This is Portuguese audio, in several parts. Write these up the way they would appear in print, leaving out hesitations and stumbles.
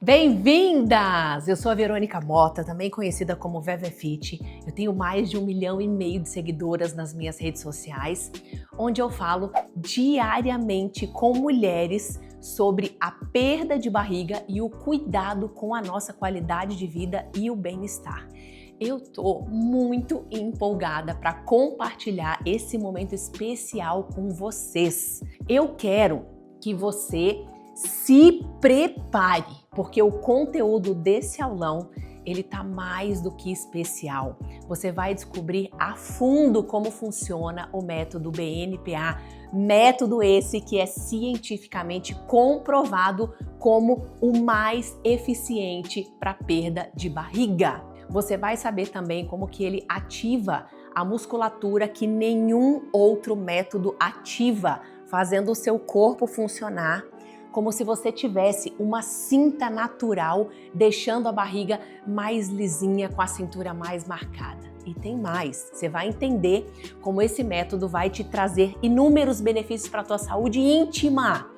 Bem-vindas! Eu sou a Verônica Mota, também conhecida como VeveFit. Eu tenho mais de 1,5 milhão de seguidoras nas minhas redes sociais, onde eu falo diariamente com mulheres sobre a perda de barriga e o cuidado com a nossa qualidade de vida e o bem-estar. Eu tô muito empolgada para compartilhar esse momento especial com vocês. Eu quero que você se prepare, porque o conteúdo desse aulão, ele tá mais do que especial. Você vai descobrir a fundo como funciona o método BNPA, método esse que é cientificamente comprovado como o mais eficiente para perda de barriga. Você vai saber também como que ele ativa a musculatura que nenhum outro método ativa, fazendo o seu corpo funcionar como se você tivesse uma cinta natural, deixando a barriga mais lisinha, com a cintura mais marcada. E tem mais, você vai entender como esse método vai te trazer inúmeros benefícios para a tua saúde íntima,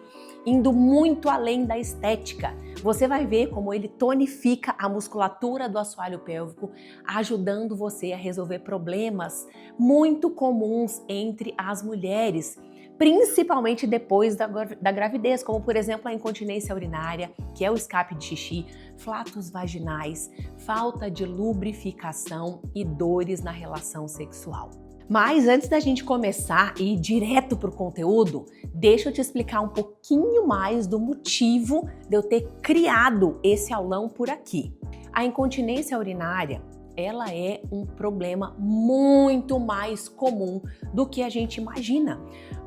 indo muito além da estética. Você vai ver como ele tonifica a musculatura do assoalho pélvico, ajudando você a resolver problemas muito comuns entre as mulheres, principalmente depois da gravidez, como por exemplo a incontinência urinária, que é o escape de xixi, flatos vaginais, falta de lubrificação e dores na relação sexual. Mas antes da gente começar e ir direto para o conteúdo, deixa eu te explicar um pouquinho mais do motivo de eu ter criado esse aulão por aqui. A incontinência urinária, ela é um problema muito mais comum do que a gente imagina.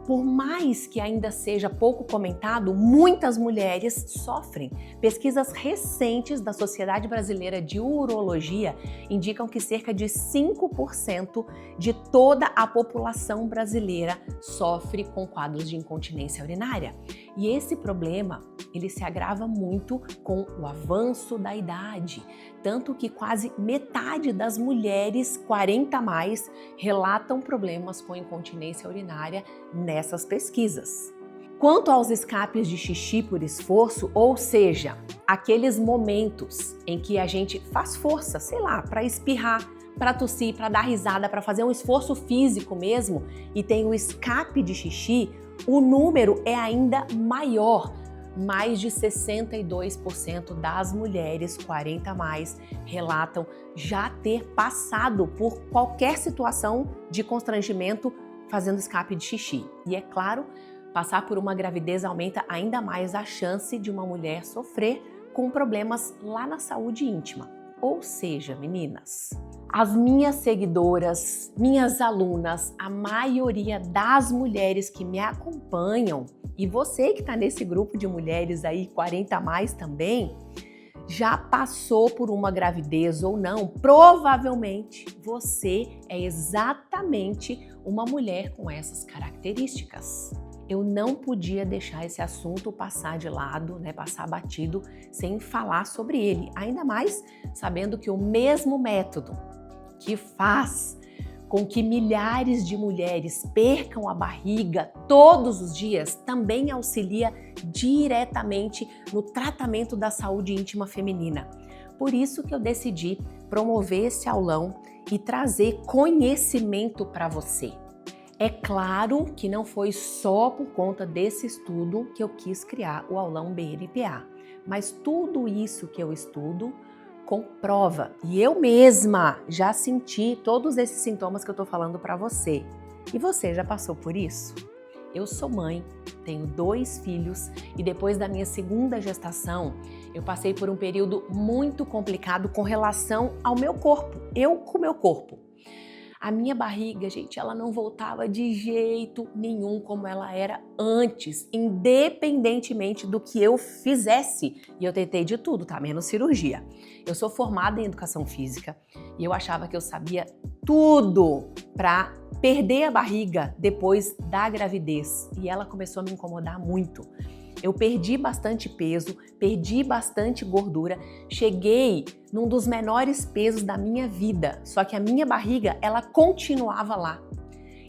Por mais que ainda seja pouco comentado, muitas mulheres sofrem. Pesquisas recentes da Sociedade Brasileira de Urologia indicam que cerca de 5% de toda a população brasileira sofre com quadros de incontinência urinária. E esse problema, ele se agrava muito com o avanço da idade, tanto que quase metade das mulheres 40 a mais relatam problemas com incontinência urinária nessas pesquisas. Quanto aos escapes de xixi por esforço, ou seja, aqueles momentos em que a gente faz força, sei lá, para espirrar, para tossir, para dar risada, para fazer um esforço físico mesmo, e tem o escape de xixi, o número é ainda maior. Mais de 62% das mulheres 40 a mais relatam já ter passado por qualquer situação de constrangimento fazendo escape de xixi. E é claro, passar por uma gravidez aumenta ainda mais a chance de uma mulher sofrer com problemas lá na saúde íntima. Ou seja, meninas, as minhas seguidoras, minhas alunas, a maioria das mulheres que me acompanham, e você que está nesse grupo de mulheres aí, 40 a mais também, já passou por uma gravidez ou não, provavelmente você é exatamente uma mulher com essas características. Eu não podia deixar esse assunto passar de lado, passar batido, sem falar sobre ele. Ainda mais sabendo que o mesmo método que faz com que milhares de mulheres percam a barriga todos os dias também auxilia diretamente no tratamento da saúde íntima feminina. Por isso que eu decidi promover esse aulão e trazer conhecimento para você. É claro que não foi só por conta desse estudo que eu quis criar o aulão BNPA, mas tudo isso que eu estudo comprova. E eu mesma já senti todos esses sintomas que eu tô falando para você. E você já passou por isso? Eu sou mãe, tenho 2 filhos e depois da minha segunda gestação, eu passei por um período muito complicado com relação ao meu corpo, eu com o meu corpo. A minha barriga, gente, ela não voltava de jeito nenhum como ela era antes, independentemente do que eu fizesse. E eu tentei de tudo, tá? Menos cirurgia. Eu sou formada em educação física e eu achava que eu sabia tudo para perder a barriga depois da gravidez. E ela começou a me incomodar muito. Eu perdi bastante peso, perdi bastante gordura, cheguei num dos menores pesos da minha vida, só que a minha barriga, ela continuava lá.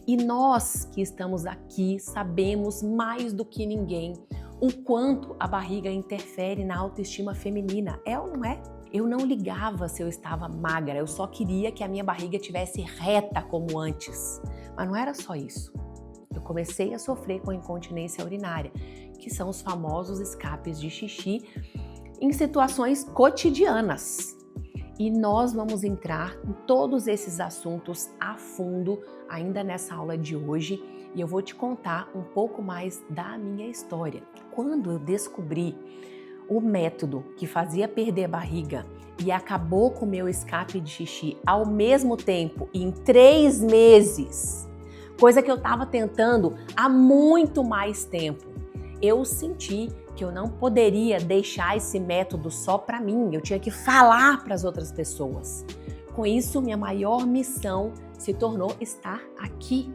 E nós que estamos aqui sabemos mais do que ninguém o quanto a barriga interfere na autoestima feminina. É ou não é? Eu não ligava se eu estava magra, eu só queria que a minha barriga tivesse reta como antes. Mas não era só isso. Eu comecei a sofrer com incontinência urinária, que são os famosos escapes de xixi em situações cotidianas. E nós vamos entrar em todos esses assuntos a fundo ainda nessa aula de hoje e eu vou te contar um pouco mais da minha história. Quando eu descobri o método que fazia perder a barriga e acabou com o meu escape de xixi ao mesmo tempo, em 3 meses, coisa que eu estava tentando há muito mais tempo, eu senti que eu não poderia deixar esse método só para mim, eu tinha que falar para as outras pessoas. Com isso, minha maior missão se tornou estar aqui,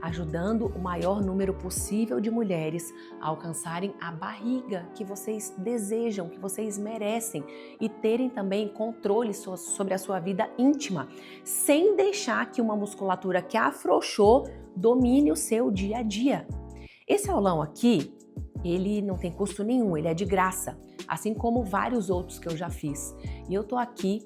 ajudando o maior número possível de mulheres a alcançarem a barriga que vocês desejam, que vocês merecem e terem também controle sobre a sua vida íntima, sem deixar que uma musculatura que afrouxou domine o seu dia a dia. Esse aulão aqui, ele não tem custo nenhum, ele é de graça, assim como vários outros que eu já fiz. E eu tô aqui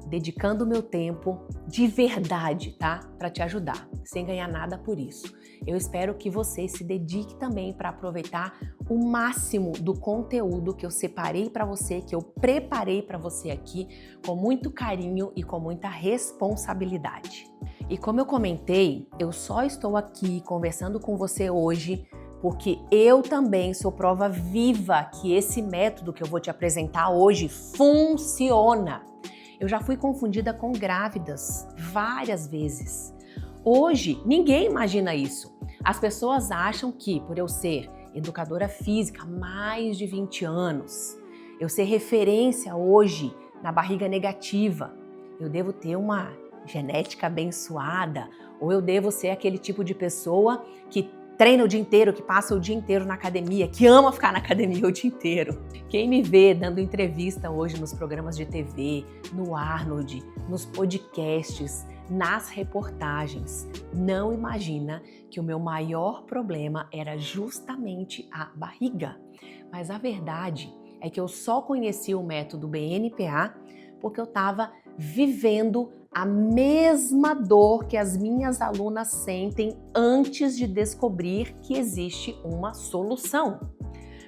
dedicando o meu tempo de verdade, tá? Para te ajudar, sem ganhar nada por isso. Eu espero que você se dedique também para aproveitar o máximo do conteúdo que eu separei para você, que eu preparei para você aqui, com muito carinho e com muita responsabilidade. E como eu comentei, eu só estou aqui conversando com você hoje porque eu também sou prova viva que esse método que eu vou te apresentar hoje funciona. Eu já fui confundida com grávidas várias vezes. Hoje, ninguém imagina isso. As pessoas acham que, por eu ser educadora física há mais de 20 anos, eu ser referência hoje na barriga negativa, eu devo ter uma genética abençoada, ou eu devo ser aquele tipo de pessoa que treina o dia inteiro, que passa o dia inteiro na academia, que ama ficar na academia o dia inteiro. Quem me vê dando entrevista hoje nos programas de TV, no Arnold, nos podcasts, nas reportagens, não imagina que o meu maior problema era justamente a barriga. Mas a verdade é que eu só conheci o método BNPA porque eu estava vivendo a mesma dor que as minhas alunas sentem antes de descobrir que existe uma solução.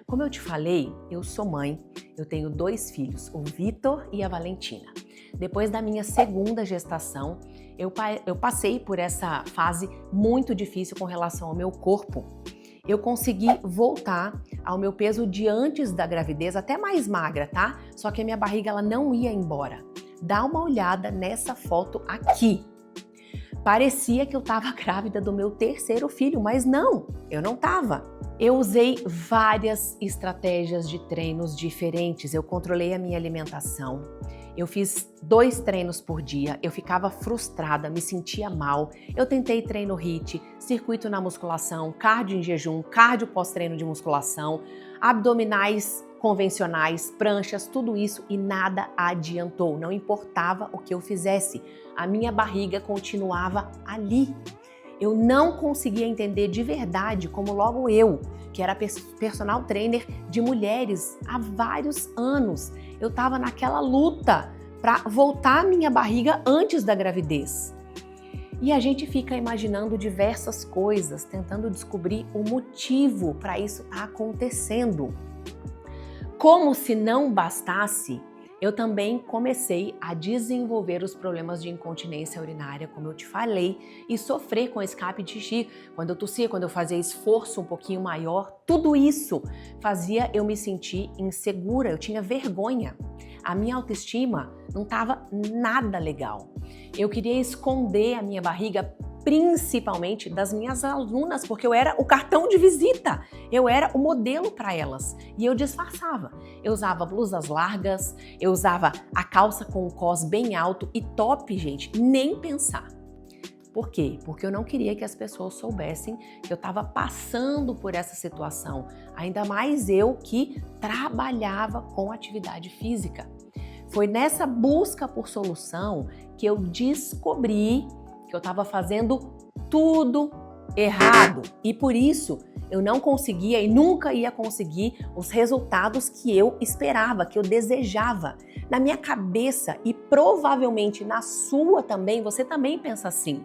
Como eu te falei, eu sou mãe, eu tenho 2 filhos, o Vitor e a Valentina. Depois da minha segunda gestação, eu passei por essa fase muito difícil com relação ao meu corpo. Eu consegui voltar ao meu peso de antes da gravidez, até mais magra, tá? Só que a minha barriga ela não ia embora. Dá uma olhada nessa foto aqui. Parecia que eu estava grávida do meu 3º filho, mas não, eu não estava. Eu usei várias estratégias de treinos diferentes, eu controlei a minha alimentação, eu fiz 2 treinos por dia, eu ficava frustrada, me sentia mal, eu tentei treino HIIT, circuito na musculação, cardio em jejum, cardio pós-treino de musculação, abdominais convencionais, pranchas, tudo isso e nada adiantou. Não importava o que eu fizesse, a minha barriga continuava ali. Eu não conseguia entender de verdade como logo eu, que era personal trainer de mulheres há vários anos, eu estava naquela luta para voltar a minha barriga antes da gravidez. E a gente fica imaginando diversas coisas, tentando descobrir o motivo para isso estar acontecendo. Como se não bastasse, eu também comecei a desenvolver os problemas de incontinência urinária, como eu te falei, e sofrer com escape de xixi. Quando eu tossia, quando eu fazia esforço um pouquinho maior, tudo isso fazia eu me sentir insegura, eu tinha vergonha. A minha autoestima não estava nada legal. Eu queria esconder a minha barriga, principalmente das minhas alunas, porque eu era o cartão de visita, eu era o modelo para elas e eu disfarçava. Eu usava blusas largas, eu usava a calça com o cos bem alto e top, gente, nem pensar. Por quê? Porque eu não queria que as pessoas soubessem que eu estava passando por essa situação, ainda mais eu que trabalhava com atividade física. Foi nessa busca por solução que eu descobri que eu estava fazendo tudo errado. E por isso eu não conseguia e nunca ia conseguir os resultados que eu esperava, que eu desejava. Na minha cabeça e provavelmente na sua também, você também pensa assim.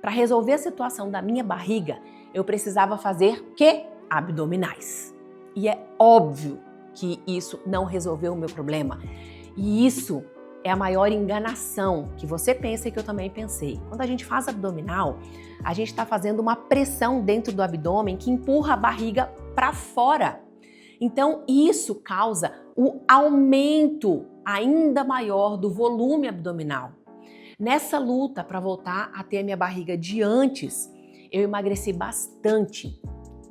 Para resolver a situação da minha barriga, eu precisava fazer o quê? Abdominais. E é óbvio que isso não resolveu o meu problema. E isso é a maior enganação que você pensa e que eu também pensei. Quando a gente faz abdominal, a gente está fazendo uma pressão dentro do abdômen que empurra a barriga para fora. Então, isso causa o aumento ainda maior do volume abdominal. Nessa luta para voltar a ter a minha barriga de antes, eu emagreci bastante.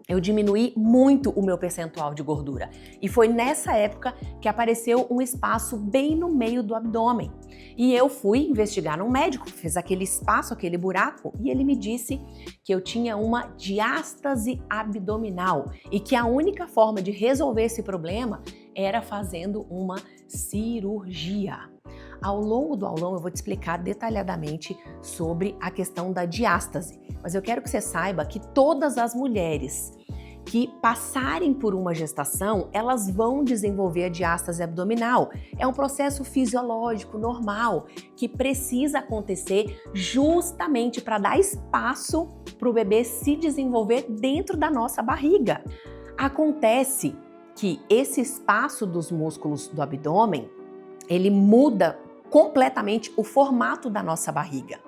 Eu diminuí muito o meu percentual de gordura. E foi nessa época que apareceu um espaço bem no meio do abdômen. E eu fui investigar num médico, fez aquele espaço, aquele buraco, e ele me disse que eu tinha uma diástase abdominal e que a única forma de resolver esse problema era fazendo uma cirurgia. Ao longo do aulão eu vou te explicar detalhadamente sobre a questão da diástase, mas eu quero que você saiba que todas as mulheres que passarem por uma gestação, elas vão desenvolver a diástase abdominal. É um processo fisiológico normal que precisa acontecer justamente para dar espaço para o bebê se desenvolver dentro da nossa barriga. Acontece que esse espaço dos músculos do abdômen, ele muda completamente o formato da nossa barriga.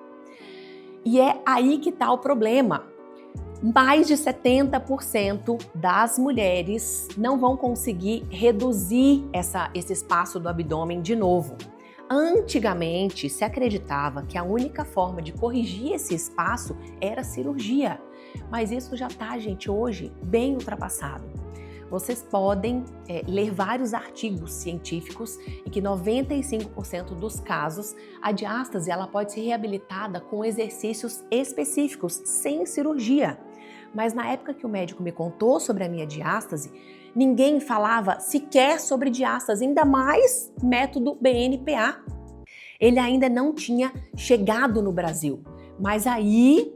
E é aí que está o problema. Mais de 70% das mulheres não vão conseguir reduzir esse espaço do abdômen de novo. Antigamente, se acreditava que a única forma de corrigir esse espaço era cirurgia. Mas isso já está, gente, hoje bem ultrapassado. Vocês podem ler vários artigos científicos em que 95% dos casos a diástase ela pode ser reabilitada com exercícios específicos, sem cirurgia. Mas na época que o médico me contou sobre a minha diástase, ninguém falava sequer sobre diástase, ainda mais método BNPA. Ele ainda não tinha chegado no Brasil. Mas aí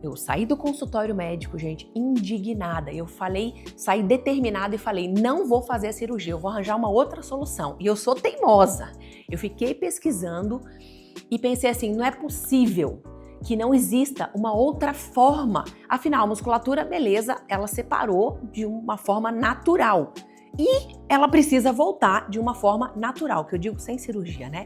eu saí do consultório médico, gente, indignada. Eu saí determinada e falei, não vou fazer a cirurgia, eu vou arranjar uma outra solução. E eu sou teimosa. Eu fiquei pesquisando e pensei assim, não é possível que não exista uma outra forma. Afinal, a musculatura, beleza, ela separou de uma forma natural. E ela precisa voltar de uma forma natural, que eu digo sem cirurgia, né?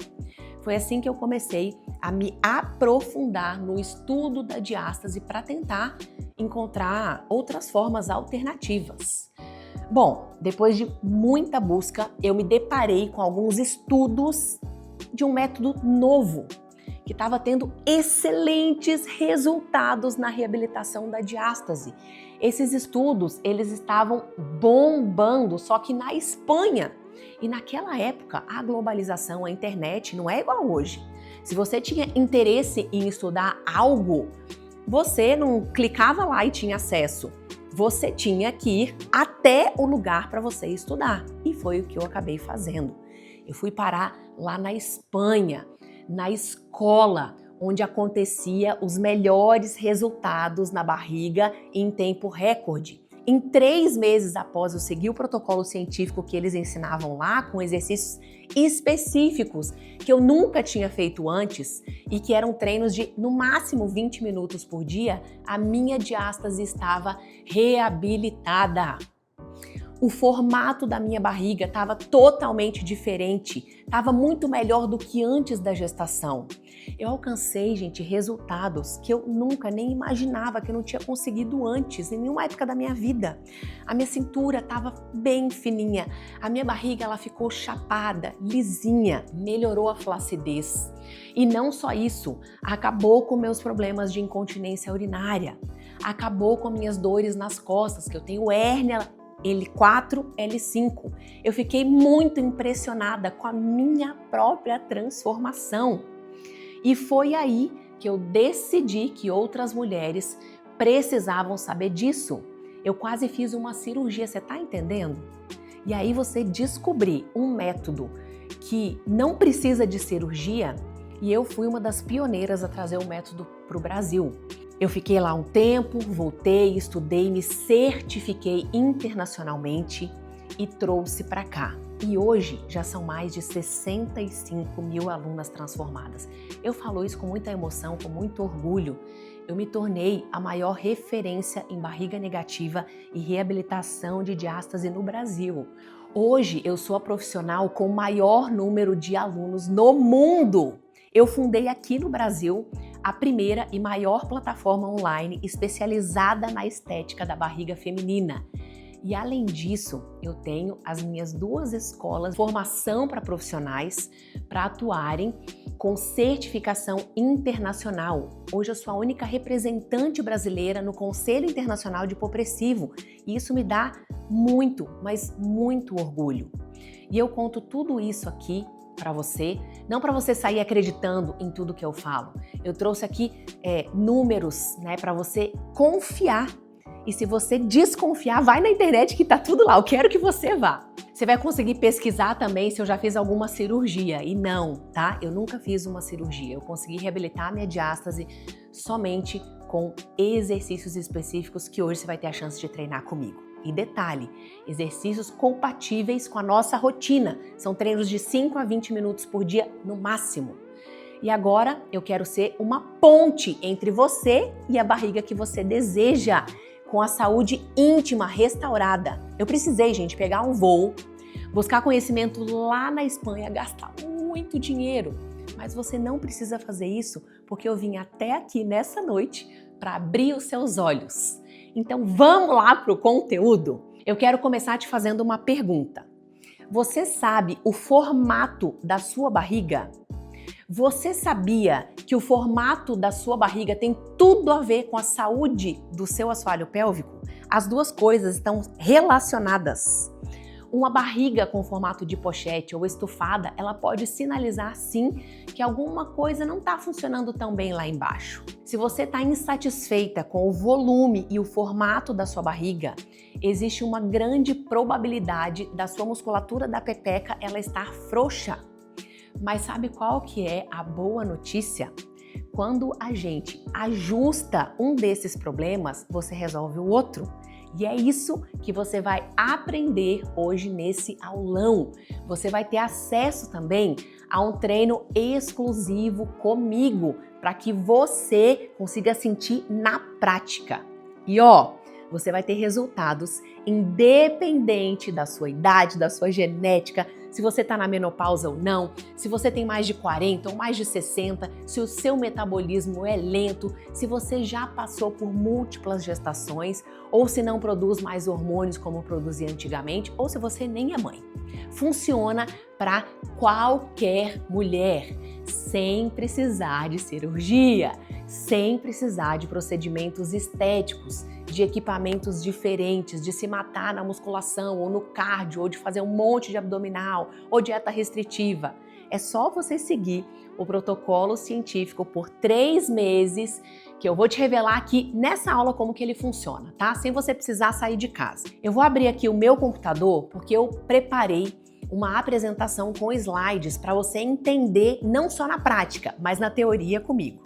Foi assim que eu comecei a me aprofundar no estudo da diástase para tentar encontrar outras formas alternativas. Bom, depois de muita busca, eu me deparei com alguns estudos de um método novo que estava tendo excelentes resultados na reabilitação da diástase. Esses estudos, eles estavam bombando, só que na Espanha. E naquela época, a globalização, a internet não é igual hoje. Se você tinha interesse em estudar algo, você não clicava lá e tinha acesso. Você tinha que ir até o lugar para você estudar. E foi o que eu acabei fazendo. Eu fui parar lá na Espanha, na escola onde acontecia os melhores resultados na barriga em tempo recorde. Em 3 meses após eu seguir o protocolo científico que eles ensinavam lá, com exercícios específicos que eu nunca tinha feito antes e que eram treinos de no máximo 20 minutos por dia, a minha diástase estava reabilitada. O formato da minha barriga estava totalmente diferente, estava muito melhor do que antes da gestação. Eu alcancei, gente, resultados que eu nunca nem imaginava que eu não tinha conseguido antes, em nenhuma época da minha vida. A minha cintura estava bem fininha, a minha barriga ela ficou chapada, lisinha, melhorou a flacidez. E não só isso, acabou com meus problemas de incontinência urinária, acabou com minhas dores nas costas, que eu tenho hérnia L4, L5. Eu fiquei muito impressionada com a minha própria transformação. E foi aí que eu decidi que outras mulheres precisavam saber disso. Eu quase fiz uma cirurgia, você tá entendendo? E aí você descobrir um método que não precisa de cirurgia, e eu fui uma das pioneiras a trazer o método para o Brasil. Eu fiquei lá um tempo, voltei, estudei, me certifiquei internacionalmente e trouxe para cá. E hoje já são mais de 65 mil alunas transformadas. Eu falo isso com muita emoção, com muito orgulho. Eu me tornei a maior referência em barriga negativa e reabilitação de diástase no Brasil. Hoje eu sou a profissional com o maior número de alunos no mundo. Eu fundei aqui no Brasil a primeira e maior plataforma online especializada na estética da barriga feminina. E além disso, eu tenho as minhas 2 escolas de formação para profissionais para atuarem com certificação internacional. Hoje eu sou a única representante brasileira no Conselho Internacional de Hipopressivo e isso me dá muito, mas muito orgulho. E eu conto tudo isso aqui para você, não para você sair acreditando em tudo que eu falo. Eu trouxe aqui números, né, para você confiar. E se você desconfiar, vai na internet que tá tudo lá. Eu quero que você vá. Você vai conseguir pesquisar também se eu já fiz alguma cirurgia. E não, tá? Eu nunca fiz uma cirurgia. Eu consegui reabilitar a minha diástase somente com exercícios específicos que hoje você vai ter a chance de treinar comigo. E detalhe, exercícios compatíveis com a nossa rotina. São treinos de 5 a 20 minutos por dia no máximo. E agora eu quero ser uma ponte entre você e a barriga que você deseja, com a saúde íntima restaurada. Eu precisei, gente, pegar um voo, buscar conhecimento lá na Espanha, gastar muito dinheiro. Mas você não precisa fazer isso, porque eu vim até aqui nessa noite para abrir os seus olhos. Então vamos lá para o conteúdo? Eu quero começar te fazendo uma pergunta. Você sabe o formato da sua barriga? Você sabia que o formato da sua barriga tem tudo a ver com a saúde do seu assoalho pélvico? As duas coisas estão relacionadas. Uma barriga com formato de pochete ou estufada, ela pode sinalizar sim que alguma coisa não está funcionando tão bem lá embaixo. Se você está insatisfeita com o volume e o formato da sua barriga, existe uma grande probabilidade da sua musculatura da pepeca ela estar frouxa. Mas sabe qual que é a boa notícia? Quando a gente ajusta um desses problemas, você resolve o outro. E é isso que você vai aprender hoje nesse aulão. Você vai ter acesso também a um treino exclusivo comigo, para que você consiga sentir na prática. E você vai ter resultados independente da sua idade, da sua genética, se você está na menopausa ou não, se você tem mais de 40 ou mais de 60, se o seu metabolismo é lento, se você já passou por múltiplas gestações ou se não produz mais hormônios como produzia antigamente ou se você nem é mãe. Funciona para qualquer mulher, sem precisar de cirurgia, sem precisar de procedimentos estéticos, de equipamentos diferentes, de se matar na musculação ou no cardio, ou de fazer um monte de abdominal, ou dieta restritiva. É só você seguir o protocolo científico por 3 meses, que eu vou te revelar aqui nessa aula como que ele funciona, tá? Sem você precisar sair de casa. Eu vou abrir aqui o meu computador porque eu preparei uma apresentação com slides para você entender não só na prática, mas na teoria comigo.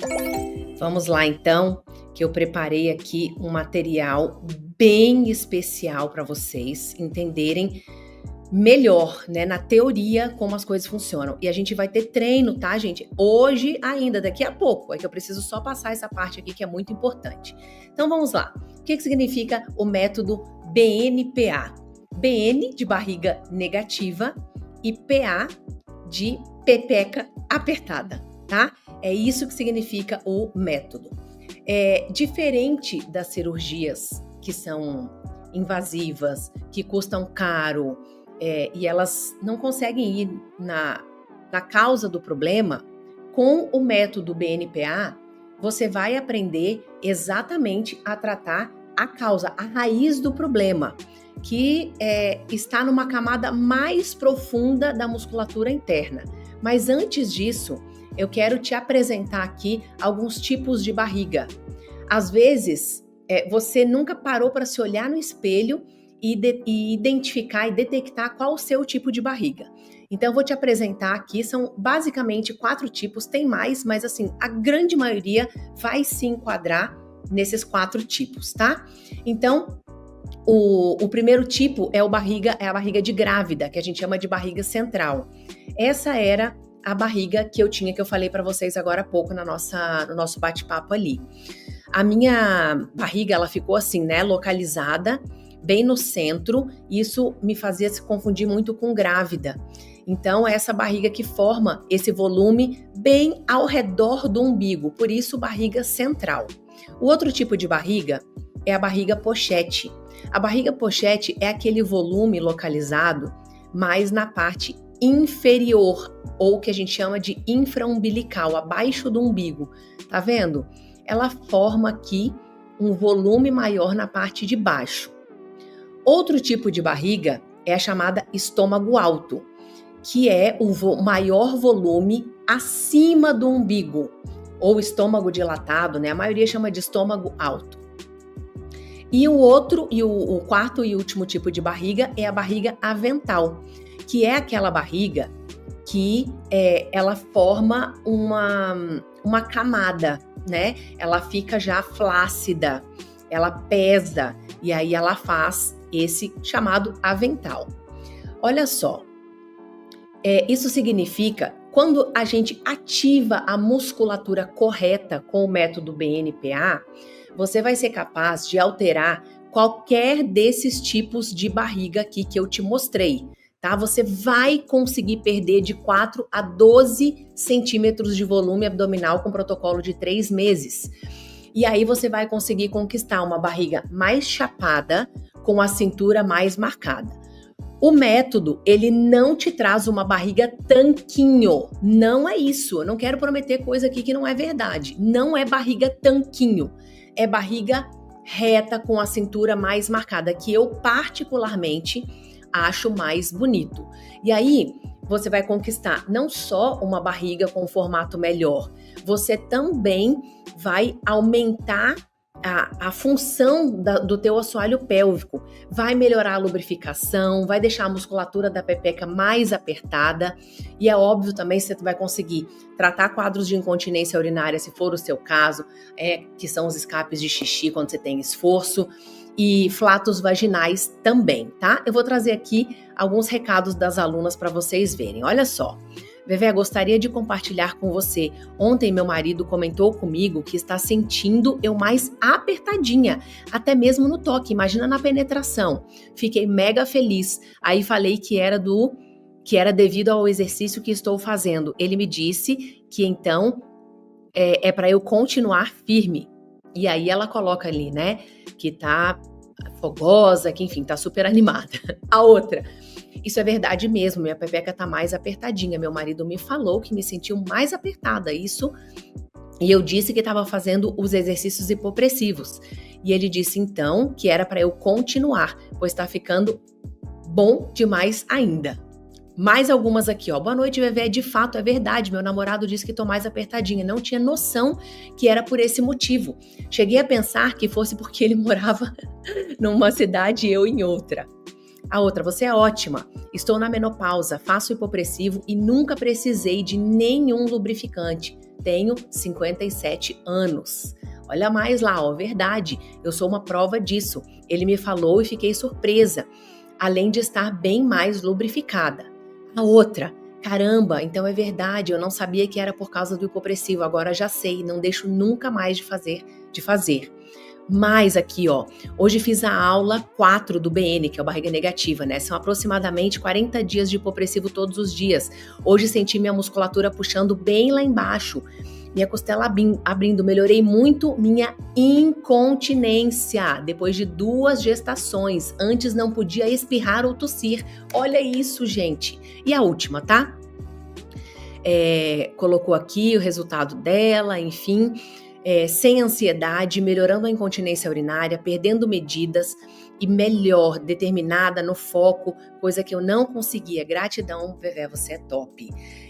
Vamos lá então, que eu preparei aqui um material bem especial para vocês entenderem melhor, né, na teoria como as coisas funcionam. E a gente vai ter treino, tá, gente? Hoje ainda, daqui a pouco. É que eu preciso só passar essa parte aqui que é muito importante. Então vamos lá. O que significa o método BNPA? BN de barriga negativa e PA de pepeca apertada, tá? É isso que significa o método. Diferente das cirurgias que são invasivas, que custam caro e elas não conseguem ir na causa do problema, com o método BNPA, você vai aprender exatamente a tratar a causa, a raiz do problema, que está numa camada mais profunda da musculatura interna. Mas antes disso, eu quero te apresentar aqui alguns tipos de barriga. Às vezes, você nunca parou para se olhar no espelho e identificar e detectar qual o seu tipo de barriga. Então, eu vou te apresentar aqui, são basicamente 4 tipos, tem mais, mas assim, a grande maioria vai se enquadrar nesses 4 tipos, tá? Então, o primeiro tipo é a barriga de grávida, que a gente chama de barriga central. Essa era a barriga que eu tinha, que eu falei para vocês agora há pouco no nosso bate-papo ali. A minha barriga, ela ficou assim, né, localizada bem no centro, e isso me fazia se confundir muito com grávida. Então, é essa barriga que forma esse volume bem ao redor do umbigo, por isso barriga central. O outro tipo de barriga é a barriga pochete. A barriga pochete é aquele volume localizado mais na parte inferior, ou que a gente chama de infraumbilical, abaixo do umbigo. Tá vendo? Ela forma aqui um volume maior na parte de baixo. Outro tipo de barriga é a chamada estômago alto, que é o maior volume acima do umbigo, ou estômago dilatado, né? A maioria chama de estômago alto. E o quarto e último tipo de barriga é a barriga avental, que é aquela barriga que ela forma uma camada, né? Ela fica já flácida, ela pesa, e aí ela faz esse chamado avental. Olha só, isso significa quando a gente ativa a musculatura correta com o método BNPA, você vai ser capaz de alterar qualquer desses tipos de barriga aqui que eu te mostrei, tá? Você vai conseguir perder de 4 a 12 centímetros de volume abdominal com protocolo de 3 meses. E aí você vai conseguir conquistar uma barriga mais chapada, com a cintura mais marcada. O método, ele não te traz uma barriga tanquinho. Não é isso. Eu não quero prometer coisa aqui que não é verdade. Não é barriga tanquinho. É barriga reta com a cintura mais marcada, que eu particularmente acho mais bonito. E aí, você vai conquistar não só uma barriga com formato melhor, você também vai aumentar a função do teu assoalho pélvico, vai melhorar a lubrificação, vai deixar a musculatura da pepeca mais apertada, e é óbvio também que você vai conseguir tratar quadros de incontinência urinária, se for o seu caso, que são os escapes de xixi quando você tem esforço, e flatos vaginais também, tá? Eu vou trazer aqui alguns recados das alunas para vocês verem. Olha só. Vevé, gostaria de compartilhar com você. Ontem meu marido comentou comigo que está sentindo eu mais apertadinha, até mesmo no toque, imagina na penetração. Fiquei mega feliz. Aí falei que era devido ao exercício que estou fazendo. Ele me disse que então é para eu continuar firme. E aí ela coloca ali, né, que tá fogosa, que enfim, tá super animada. A outra: isso é verdade mesmo, minha pepeca tá mais apertadinha. Meu marido me falou que me sentiu mais apertada, isso. E eu disse que estava fazendo os exercícios hipopressivos. E ele disse então que era para eu continuar, pois tá ficando bom demais ainda. Mais algumas aqui, ó. Boa noite, Vevé. De fato, é verdade. Meu namorado disse que tô mais apertadinha. Não tinha noção que era por esse motivo. Cheguei a pensar que fosse porque ele morava numa cidade e eu em outra. A outra: você é ótima. Estou na menopausa, faço hipopressivo e nunca precisei de nenhum lubrificante. Tenho 57 anos. Olha mais lá, ó, verdade. Eu sou uma prova disso. Ele me falou e fiquei surpresa, além de estar bem mais lubrificada. A outra: caramba, então é verdade, eu não sabia que era por causa do hipopressivo, agora já sei, não deixo nunca mais de fazer. Mais aqui, ó, hoje fiz a aula 4 do BN, que é o barriga negativa, né? São aproximadamente 40 dias de hipopressivo todos os dias. Hoje senti minha musculatura puxando bem lá embaixo, minha costela abrindo, melhorei muito minha incontinência depois de 2 gestações. Antes não podia espirrar ou tossir. Olha isso, gente. E a última, tá? Colocou aqui o resultado dela, enfim. Sem ansiedade, melhorando a incontinência urinária, perdendo medidas e melhor, determinada, no foco, coisa que eu não conseguia. Gratidão, Vevé, você é top.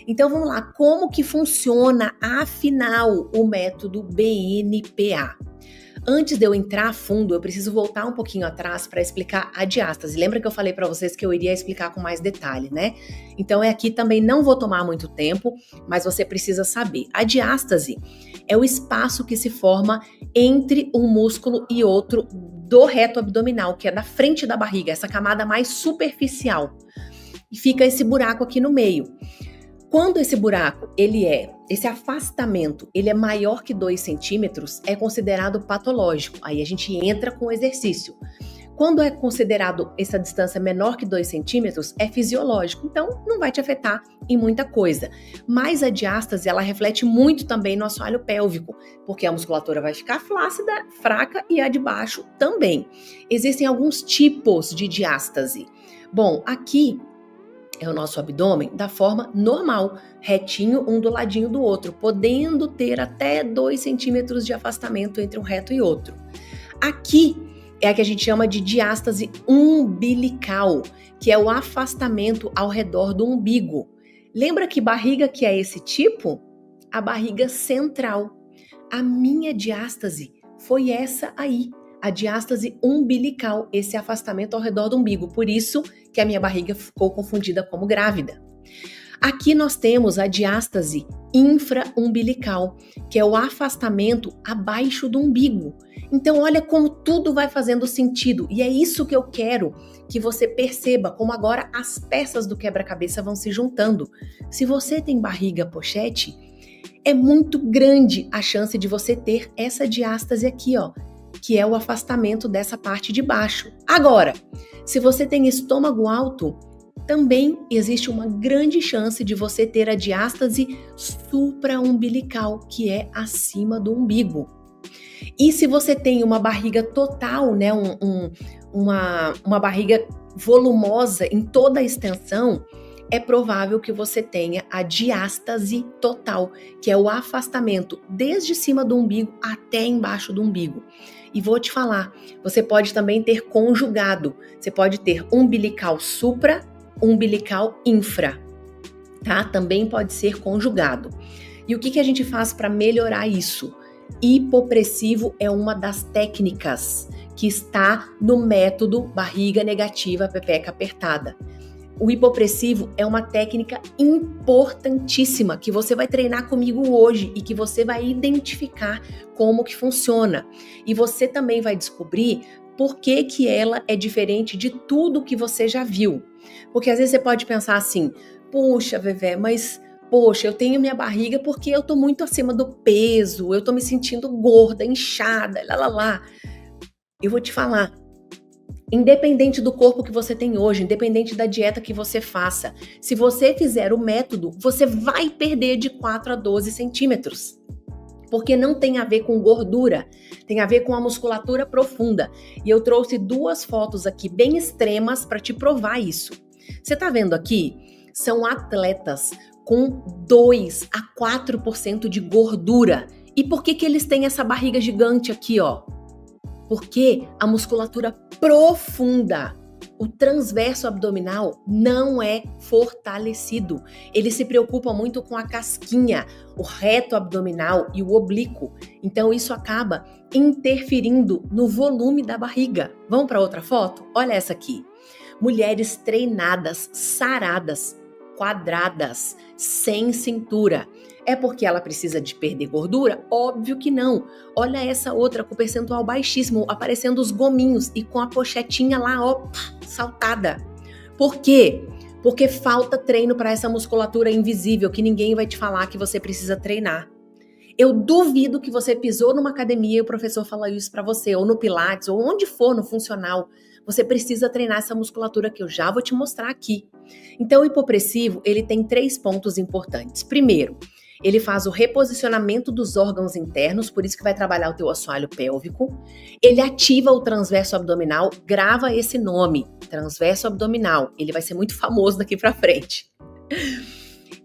Então vamos lá, como que funciona afinal o método BNPA? Antes de eu entrar a fundo, eu preciso voltar um pouquinho atrás para explicar a diástase. Lembra que eu falei para vocês que eu iria explicar com mais detalhe, né? Então aqui também não vou tomar muito tempo, mas você precisa saber. A diástase é o espaço que se forma entre um músculo e outro do reto abdominal, que é da frente da barriga, essa camada mais superficial. E fica esse buraco aqui no meio. Quando esse buraco, esse afastamento, ele é maior que 2 centímetros, é considerado patológico. Aí a gente entra com o exercício. Quando é considerado essa distância menor que 2 centímetros, é fisiológico. Então, não vai te afetar em muita coisa. Mas a diástase, ela reflete muito também no assoalho pélvico, porque a musculatura vai ficar flácida, fraca e a de baixo também. Existem alguns tipos de diástase. Bom, aqui é o nosso abdômen da forma normal, retinho um do ladinho do outro, podendo ter até 2 centímetros de afastamento entre um reto e outro. Aqui é a que a gente chama de diástase umbilical, que é o afastamento ao redor do umbigo. Lembra que barriga que é esse tipo? A barriga central. A minha diástase foi essa aí. A diástase umbilical, esse afastamento ao redor do umbigo. Por isso que a minha barriga ficou confundida como grávida. Aqui nós temos a diástase infraumbilical, que é o afastamento abaixo do umbigo. Então olha como tudo vai fazendo sentido. E é isso que eu quero que você perceba, como agora as peças do quebra-cabeça vão se juntando. Se você tem barriga pochete, é muito grande a chance de você ter essa diástase aqui, ó, que é o afastamento dessa parte de baixo. Agora, se você tem estômago alto, também existe uma grande chance de você ter a diástase supraumbilical, que é acima do umbigo. E se você tem uma barriga total, né, uma barriga volumosa em toda a extensão, é provável que você tenha a diástase total, que é o afastamento desde cima do umbigo até embaixo do umbigo. E vou te falar, você pode também ter conjugado. Você pode ter umbilical supra, umbilical infra, tá? Também pode ser conjugado. E o que a gente faz para melhorar isso? Hipopressivo é uma das técnicas que está no método barriga negativa, pepeca apertada. O hipopressivo é uma técnica importantíssima que você vai treinar comigo hoje e que você vai identificar como que funciona. E você também vai descobrir por que ela é diferente de tudo que você já viu. Porque às vezes você pode pensar assim, puxa, Vevé, mas poxa, eu tenho minha barriga porque eu tô muito acima do peso, eu tô me sentindo gorda, inchada, lá. Eu vou te falar, independente do corpo que você tem hoje, independente da dieta que você faça, se você fizer o método, você vai perder de 4 a 12 centímetros. Porque não tem a ver com gordura, tem a ver com a musculatura profunda. E eu trouxe 2 fotos aqui bem extremas para te provar isso. Você tá vendo aqui? São atletas com 2 a 4% de gordura. E por que eles têm essa barriga gigante aqui, ó? Porque a musculatura profunda, o transverso abdominal, não é fortalecido. Ele se preocupa muito com a casquinha, o reto abdominal e o oblíquo. Então isso acaba interferindo no volume da barriga. Vamos para outra foto? Olha essa aqui. Mulheres treinadas, saradas, quadradas, sem cintura. É porque ela precisa de perder gordura? Óbvio que não. Olha essa outra com percentual baixíssimo, aparecendo os gominhos e com a pochetinha lá, ó, saltada. Por quê? Porque falta treino para essa musculatura invisível que ninguém vai te falar que você precisa treinar. Eu duvido que você pisou numa academia e o professor falou isso para você, ou no Pilates, ou onde for, no funcional. Você precisa treinar essa musculatura que eu já vou te mostrar aqui. Então, o hipopressivo, ele tem 3 pontos importantes. Primeiro, ele faz o reposicionamento dos órgãos internos, por isso que vai trabalhar o teu assoalho pélvico. Ele ativa o transverso abdominal, grava esse nome, transverso abdominal. Ele vai ser muito famoso daqui para frente.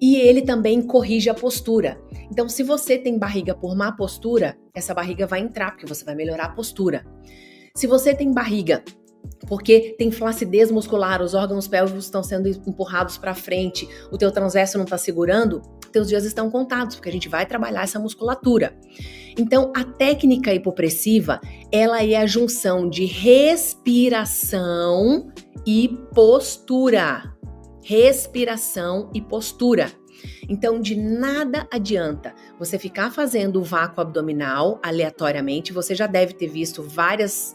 E ele também corrige a postura. Então, se você tem barriga por má postura, essa barriga vai entrar, porque você vai melhorar a postura. Se você tem barriga porque tem flacidez muscular, os órgãos pélvicos estão sendo empurrados para frente, o teu transverso não está segurando, teus dias estão contados, porque a gente vai trabalhar essa musculatura. Então, a técnica hipopressiva, ela é a junção de respiração e postura. Respiração e postura. Então, de nada adianta você ficar fazendo o vácuo abdominal aleatoriamente. Você já deve ter visto vários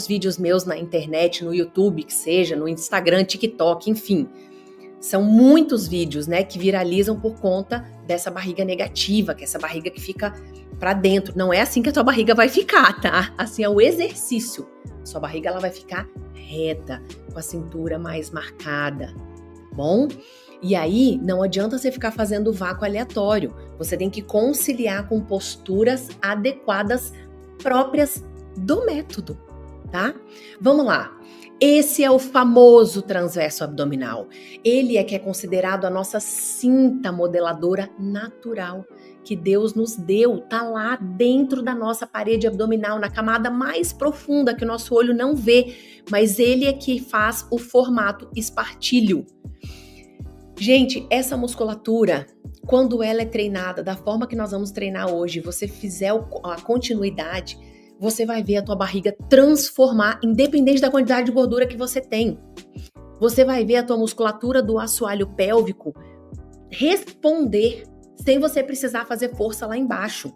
vídeos meus na internet, no YouTube, que seja, no Instagram, TikTok, enfim. São muitos vídeos, né, que viralizam por conta dessa barriga negativa, que é essa barriga que fica pra dentro. Não é assim que a tua barriga vai ficar, tá? Assim é o exercício. Sua barriga, ela vai ficar reta, com a cintura mais marcada, tá bom? E aí, não adianta você ficar fazendo vácuo aleatório. Você tem que conciliar com posturas adequadas próprias do método, tá? Vamos lá. Esse é o famoso transverso abdominal. Ele é que é considerado a nossa cinta modeladora natural, que Deus nos deu, tá lá dentro da nossa parede abdominal, na camada mais profunda que o nosso olho não vê, mas ele é que faz o formato espartilho. Gente, essa musculatura, quando ela é treinada da forma que nós vamos treinar hoje, você fizer a continuidade, você vai ver a tua barriga transformar, independente da quantidade de gordura que você tem. Você vai ver a tua musculatura do assoalho pélvico responder sem você precisar fazer força lá embaixo.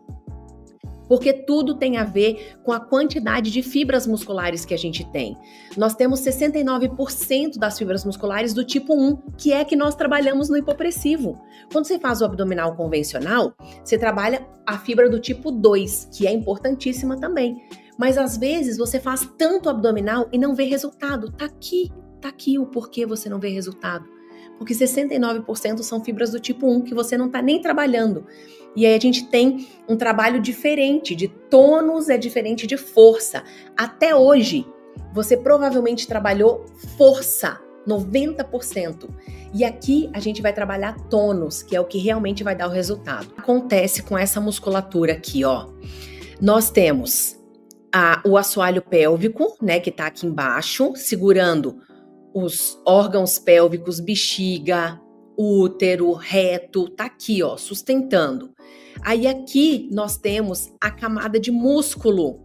Porque tudo tem a ver com a quantidade de fibras musculares que a gente tem. Nós temos 69% das fibras musculares do tipo 1, que é que nós trabalhamos no hipopressivo. Quando você faz o abdominal convencional, você trabalha a fibra do tipo 2, que é importantíssima também. Mas às vezes você faz tanto abdominal e não vê resultado. Tá aqui o porquê você não vê resultado. Porque 69% são fibras do tipo 1 que você não está nem trabalhando. E aí a gente tem um trabalho diferente, de tônus é diferente de força. Até hoje, você provavelmente trabalhou força, 90%. E aqui a gente vai trabalhar tônus, que é o que realmente vai dar o resultado. Acontece com essa musculatura aqui, ó. Nós temos o assoalho pélvico, né, que tá aqui embaixo, segurando os órgãos pélvicos, bexiga, útero, reto, tá aqui, ó, sustentando. Aí aqui nós temos a camada de músculo,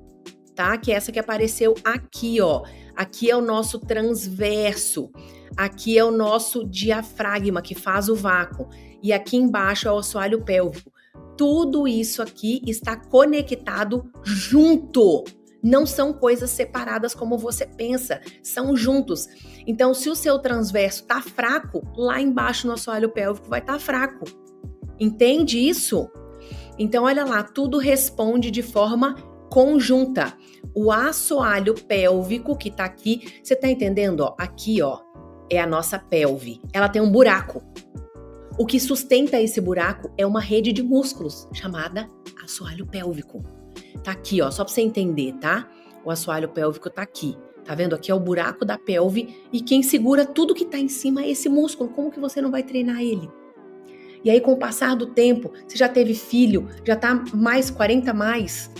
tá? Que é essa que apareceu aqui, ó. Aqui é o nosso transverso. Aqui é o nosso diafragma, que faz o vácuo. E aqui embaixo é o assoalho pélvico. Tudo isso aqui está conectado junto. Não são coisas separadas como você pensa, são juntos. Então, se o seu transverso tá fraco, lá embaixo no assoalho pélvico vai estar fraco. Entende isso? Então, olha lá, tudo responde de forma conjunta. O assoalho pélvico que tá aqui, você tá entendendo? Ó, aqui, ó, é a nossa pelve. Ela tem um buraco. O que sustenta esse buraco é uma rede de músculos chamada assoalho pélvico. Tá aqui, ó, só pra você entender, tá? O assoalho pélvico tá aqui. Tá vendo? Aqui é o buraco da pelve e quem segura tudo que tá em cima é esse músculo. Como que você não vai treinar ele? E aí, com o passar do tempo, você já teve filho, já tá mais 40 mais,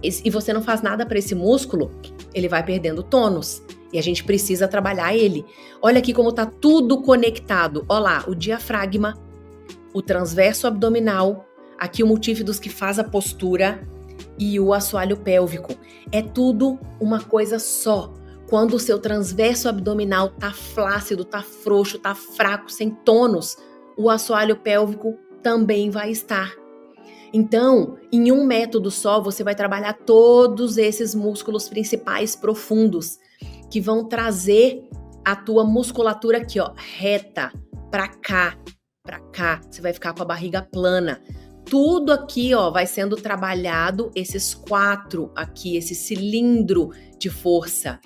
e você não faz nada para esse músculo, ele vai perdendo tônus. E a gente precisa trabalhar ele. Olha aqui como tá tudo conectado. Olha lá, o diafragma, o transverso abdominal, aqui o multífidos que faz a postura e o assoalho pélvico. É tudo uma coisa só. Quando o seu transverso abdominal tá flácido, tá frouxo, tá fraco, sem tônus, o assoalho pélvico também vai estar. Então, em um método só, você vai trabalhar todos esses músculos principais profundos que vão trazer a tua musculatura aqui, ó, reta, pra cá. Você vai ficar com a barriga plana. Tudo aqui, ó, vai sendo trabalhado, esses 4 aqui, esse cilindro de força.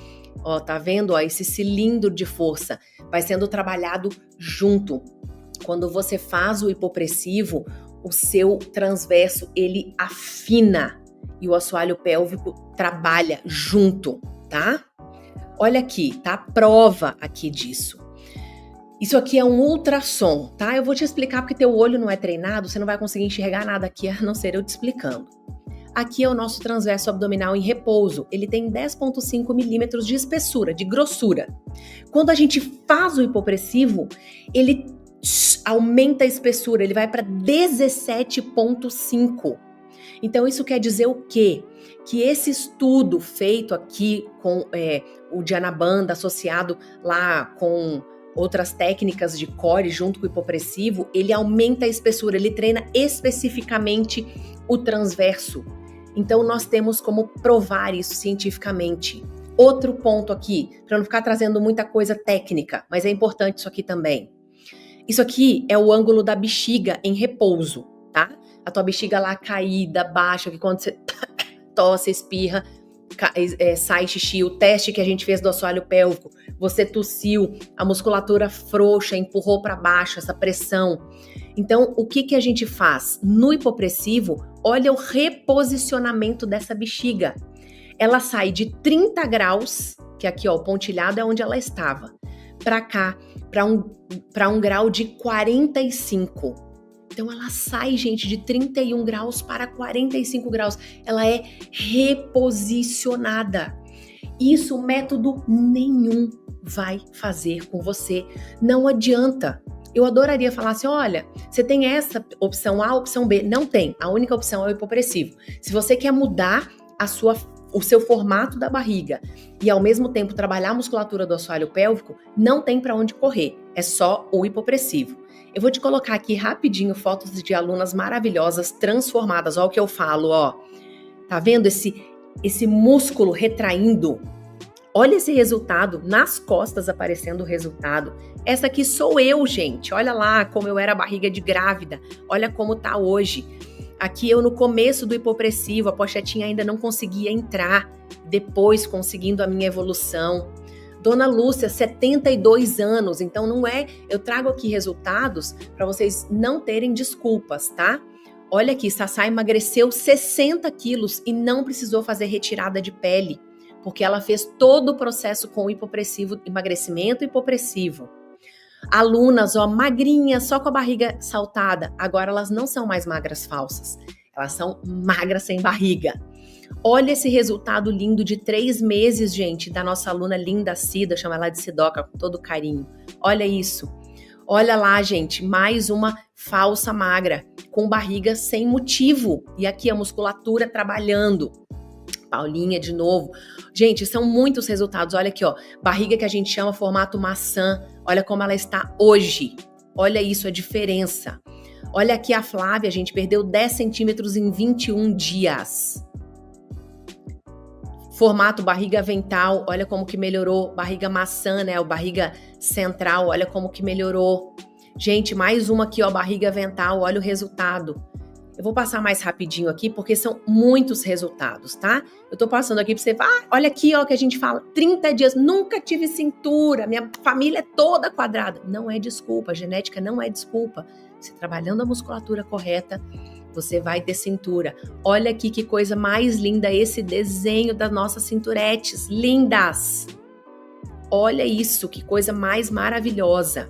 Ó, tá vendo? Ó, esse cilindro de força vai sendo trabalhado junto. Quando você faz o hipopressivo, o seu transverso, ele afina e o assoalho pélvico trabalha junto, tá? Olha aqui, tá a prova aqui disso. Isso aqui é um ultrassom, tá? Eu vou te explicar porque teu olho não é treinado, você não vai conseguir enxergar nada aqui, a não ser eu te explicando. Aqui é o nosso transverso abdominal em repouso. Ele tem 10,5 milímetros de espessura, de grossura. Quando a gente faz o hipopressivo, ele aumenta a espessura, ele vai para 17,5. Então isso quer dizer o quê? Que esse estudo feito aqui com o Dhanabandha associado lá com outras técnicas de core junto com o hipopressivo, ele aumenta a espessura, ele treina especificamente o transverso. Então nós temos como provar isso cientificamente. Outro ponto aqui, para não ficar trazendo muita coisa técnica, mas é importante isso aqui também. Isso aqui é o ângulo da bexiga em repouso, tá? A tua bexiga lá caída, baixa, que quando você tosse, espirra, sai xixi. O teste que a gente fez do assoalho pélvico, você tossiu, a musculatura frouxa, empurrou para baixo essa pressão. Então, o que a gente faz? No hipopressivo, olha o reposicionamento dessa bexiga. Ela sai de 30 graus, que aqui ó, o pontilhado é onde ela estava, para cá, para um grau de 45. Então ela sai, gente, de 31 graus para 45 graus. Ela é reposicionada. Isso método nenhum vai fazer com você. Não adianta. Eu adoraria falar assim, olha, você tem essa opção A, opção B. Não tem. A única opção é o hipopressivo. Se você quer mudar o seu formato da barriga e ao mesmo tempo trabalhar a musculatura do assoalho pélvico, não tem para onde correr, é só o hipopressivo. Eu vou te colocar aqui rapidinho fotos de alunas maravilhosas, transformadas, ó o que eu falo, ó. Tá vendo esse músculo retraindo? Olha esse resultado, nas costas aparecendo o resultado. Essa aqui sou eu, gente, olha lá como eu era barriga de grávida, olha como tá hoje. Aqui eu no começo do hipopressivo, a pochetinha ainda não conseguia entrar, depois conseguindo a minha evolução. Dona Lúcia, 72 anos, então não é... Eu trago aqui resultados para vocês não terem desculpas, tá? Olha aqui, Sassá emagreceu 60 quilos e não precisou fazer retirada de pele, porque ela fez todo o processo com o hipopressivo, emagrecimento hipopressivo. Alunas, ó, magrinhas, só com a barriga saltada. Agora elas não são mais magras falsas. Elas são magras sem barriga. Olha esse resultado lindo de 3 meses, gente, da nossa aluna linda Cida, chama ela de Sidoca com todo carinho. Olha isso. Olha lá, gente, mais uma falsa magra, com barriga sem motivo. E aqui a musculatura trabalhando. Paulinha de novo. Gente, são muitos resultados. Olha aqui, ó, barriga que a gente chama formato maçã. Olha como ela está hoje. Olha isso, a diferença. Olha aqui a Flávia, a gente perdeu 10 centímetros em 21 dias. Formato barriga avental, olha como que melhorou. Barriga maçã, né? O barriga central, olha como que melhorou. Gente, mais uma aqui, ó, barriga avental, olha o resultado. Eu vou passar mais rapidinho aqui, porque são muitos resultados, tá? Eu tô passando aqui pra você, olha aqui, ó, que a gente fala, 30 dias, nunca tive cintura, minha família é toda quadrada. Não é desculpa, a genética não é desculpa. Você trabalhando a musculatura correta, você vai ter cintura. Olha aqui que coisa mais linda esse desenho das nossas cinturetes, lindas! Olha isso, que coisa mais maravilhosa.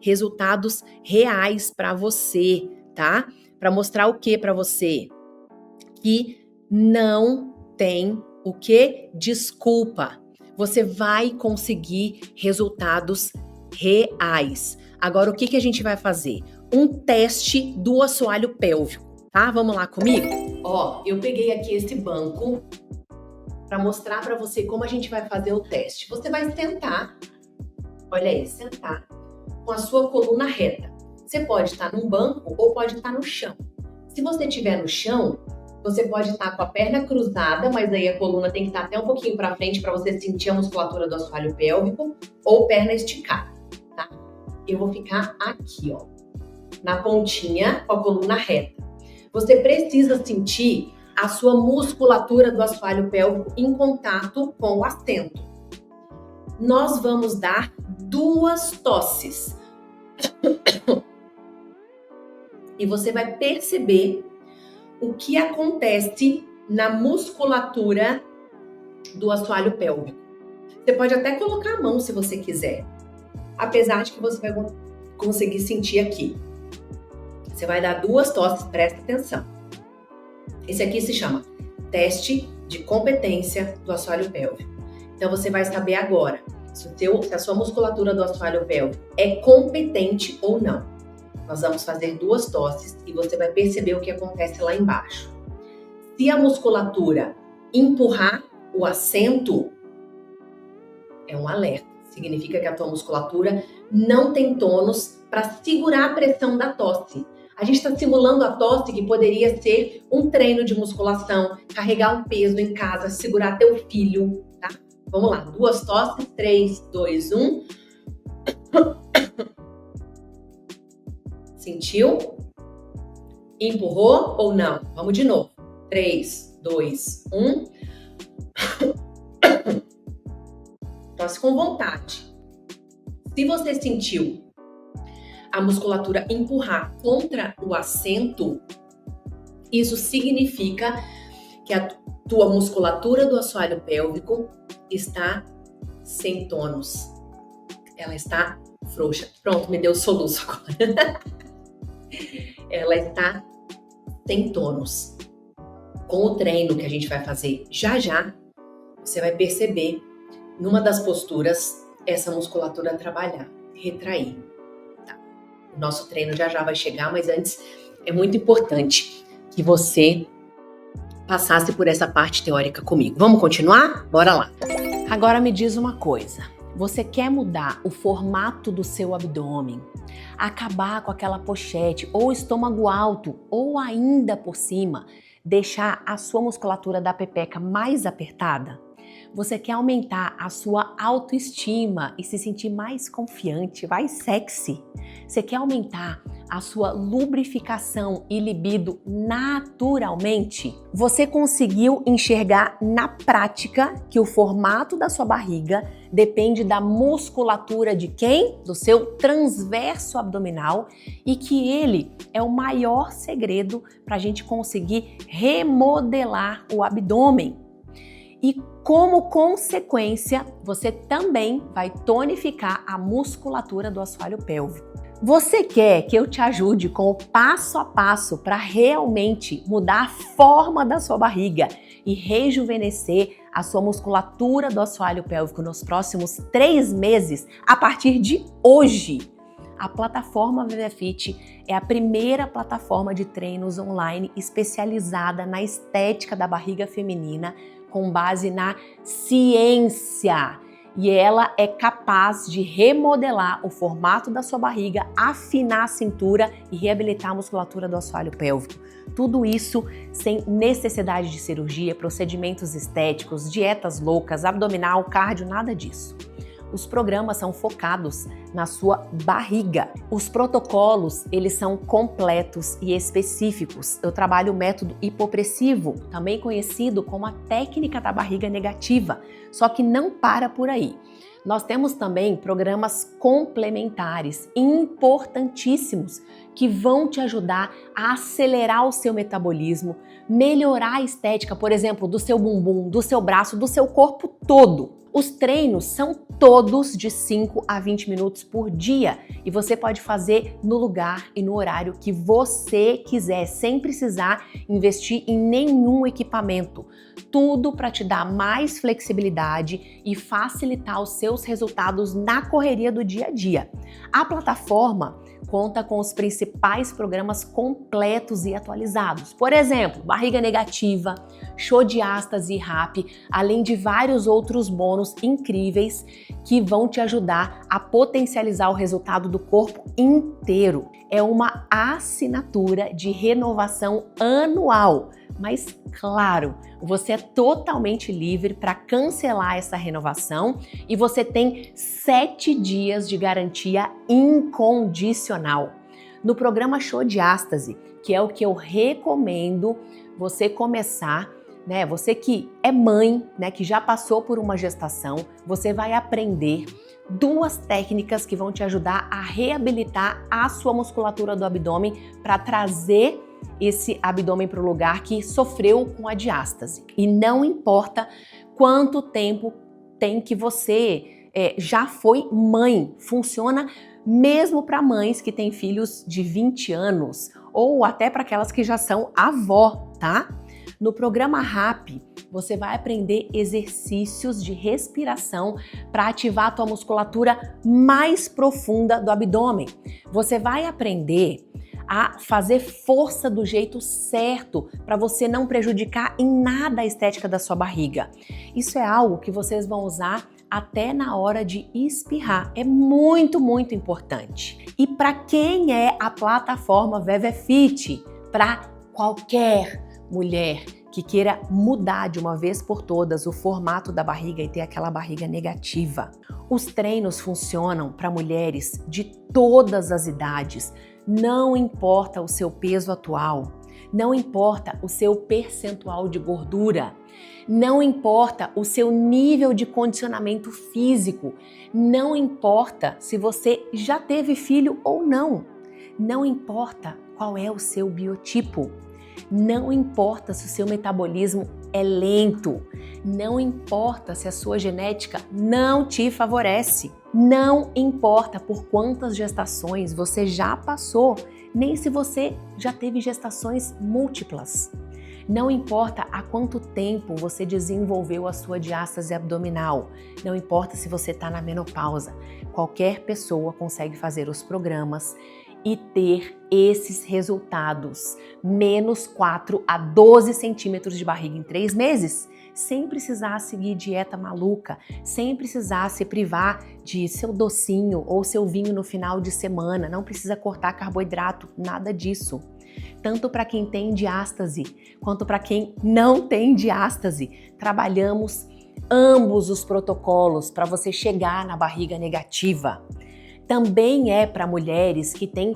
Resultados reais para você, tá? Para mostrar o que para você? Que não tem o que? Desculpa. Você vai conseguir resultados reais. Agora, o que a gente vai fazer? Um teste do assoalho pélvico, tá? Vamos lá comigo? Ó, eu peguei aqui esse banco para mostrar para você como a gente vai fazer o teste. Você vai sentar, olha aí, sentar com a sua coluna reta. Você pode estar num banco ou pode estar no chão. Se você estiver no chão, você pode estar com a perna cruzada, mas aí a coluna tem que estar até um pouquinho para frente para você sentir a musculatura do assoalho pélvico, ou perna esticada, tá? Eu vou ficar aqui, ó, na pontinha com a coluna reta. Você precisa sentir a sua musculatura do assoalho pélvico em contato com o assento. Nós vamos dar 2 tosses. E você vai perceber o que acontece na musculatura do assoalho pélvico. Você pode até colocar a mão se você quiser, apesar de que você vai conseguir sentir aqui. Você vai dar 2 tosses, presta atenção. Esse aqui se chama teste de competência do assoalho pélvico. Então você vai saber agora se a sua musculatura do assoalho pélvico é competente ou não. Nós vamos fazer 2 tosses e você vai perceber o que acontece lá embaixo. Se a musculatura empurrar o assento, é um alerta. Significa que a tua musculatura não tem tônus para segurar a pressão da tosse. A gente está simulando a tosse que poderia ser um treino de musculação, carregar um peso em casa, segurar teu filho, tá? Vamos lá, 2 tosses, 3, 2, 1. Sentiu? Empurrou ou não? Vamos de novo. 3, 2, 1. Tosse com vontade. Se você sentiu a musculatura empurrar contra o assento, isso significa que a tua musculatura do assoalho pélvico está sem tônus. Ela está frouxa. Pronto, me deu soluço agora. Ela está sem tônus. Com o treino que a gente vai fazer já, você vai perceber numa das posturas essa musculatura trabalhar, retrair. Tá? O nosso treino já vai chegar, mas antes é muito importante que você passasse por essa parte teórica comigo. Vamos continuar? Bora lá! Agora me diz uma coisa. Você quer mudar o formato do seu abdômen, acabar com aquela pochete ou estômago alto, ou ainda por cima, deixar a sua musculatura da pepeca mais apertada? Você quer aumentar a sua autoestima e se sentir mais confiante, mais sexy? Você quer aumentar a sua lubrificação e libido naturalmente? Você conseguiu enxergar na prática que o formato da sua barriga depende da musculatura de quem? Do seu transverso abdominal, e que ele é o maior segredo para a gente conseguir remodelar o abdômen. E como consequência, você também vai tonificar a musculatura do assoalho pélvico. Você quer que eu te ajude com o passo a passo para realmente mudar a forma da sua barriga e rejuvenescer a sua musculatura do assoalho pélvico nos próximos 3 meses, a partir de hoje? A plataforma VVFit é a primeira plataforma de treinos online especializada na estética da barriga feminina, com base na ciência. E ela é capaz de remodelar o formato da sua barriga, afinar a cintura e reabilitar a musculatura do assoalho pélvico. Tudo isso sem necessidade de cirurgia, procedimentos estéticos, dietas loucas, abdominal, cardio, nada disso. Os programas são focados na sua barriga. Os protocolos, eles são completos e específicos. Eu trabalho o método hipopressivo, também conhecido como a técnica da barriga negativa, só que não para por aí. Nós temos também programas complementares importantíssimos que vão te ajudar a acelerar o seu metabolismo, melhorar a estética, por exemplo, do seu bumbum, do seu braço, do seu corpo todo. Os treinos são todos de 5 a 20 minutos por dia e você pode fazer no lugar e no horário que você quiser, sem precisar investir em nenhum equipamento. Tudo para te dar mais flexibilidade e facilitar os seus resultados na correria do dia a dia. A plataforma conta com os principais programas completos e atualizados. Por exemplo, barriga negativa, show de ástase e RAP, além de vários outros bônus incríveis que vão te ajudar a potencializar o resultado do corpo inteiro. É uma assinatura de renovação anual. Mas, claro, você é totalmente livre para cancelar essa renovação e você tem 7 dias de garantia incondicional. No programa Show de Ástase, que é o que eu recomendo você começar, né? Você que é mãe, né, que já passou por uma gestação, você vai aprender 2 técnicas que vão te ajudar a reabilitar a sua musculatura do abdômen para trazer esse abdômen para o lugar que sofreu com a diástase. E não importa quanto tempo tem que você já foi mãe, funciona mesmo para mães que têm filhos de 20 anos ou até para aquelas que já são avó, tá? No programa RAP, Você vai aprender exercícios de respiração para ativar a tua musculatura mais profunda do abdômen. Você vai aprender a fazer força do jeito certo para você não prejudicar em nada a estética da sua barriga. Isso é algo que vocês vão usar até na hora de espirrar. É muito, muito importante. E para quem é a plataforma VeVeFit? Para qualquer mulher que queira mudar de uma vez por todas o formato da barriga e ter aquela barriga negativa. Os treinos funcionam para mulheres de todas as idades. Não importa o seu peso atual, não importa o seu percentual de gordura, não importa o seu nível de condicionamento físico, não importa se você já teve filho ou não, não importa qual é o seu biotipo, não importa se o seu metabolismo é lento, não importa se a sua genética não te favorece, não importa por quantas gestações você já passou, nem se você já teve gestações múltiplas. Não importa há quanto tempo você desenvolveu a sua diástase abdominal, não importa se você está na menopausa, qualquer pessoa consegue fazer os programas e ter esses resultados, menos 4 a 12 centímetros de barriga em 3 meses, sem precisar seguir dieta maluca, sem precisar se privar de seu docinho ou seu vinho no final de semana, não precisa cortar carboidrato, nada disso. Tanto para quem tem diástase, quanto para quem não tem diástase, trabalhamos ambos os protocolos para você chegar na barriga negativa. Também é para mulheres que têm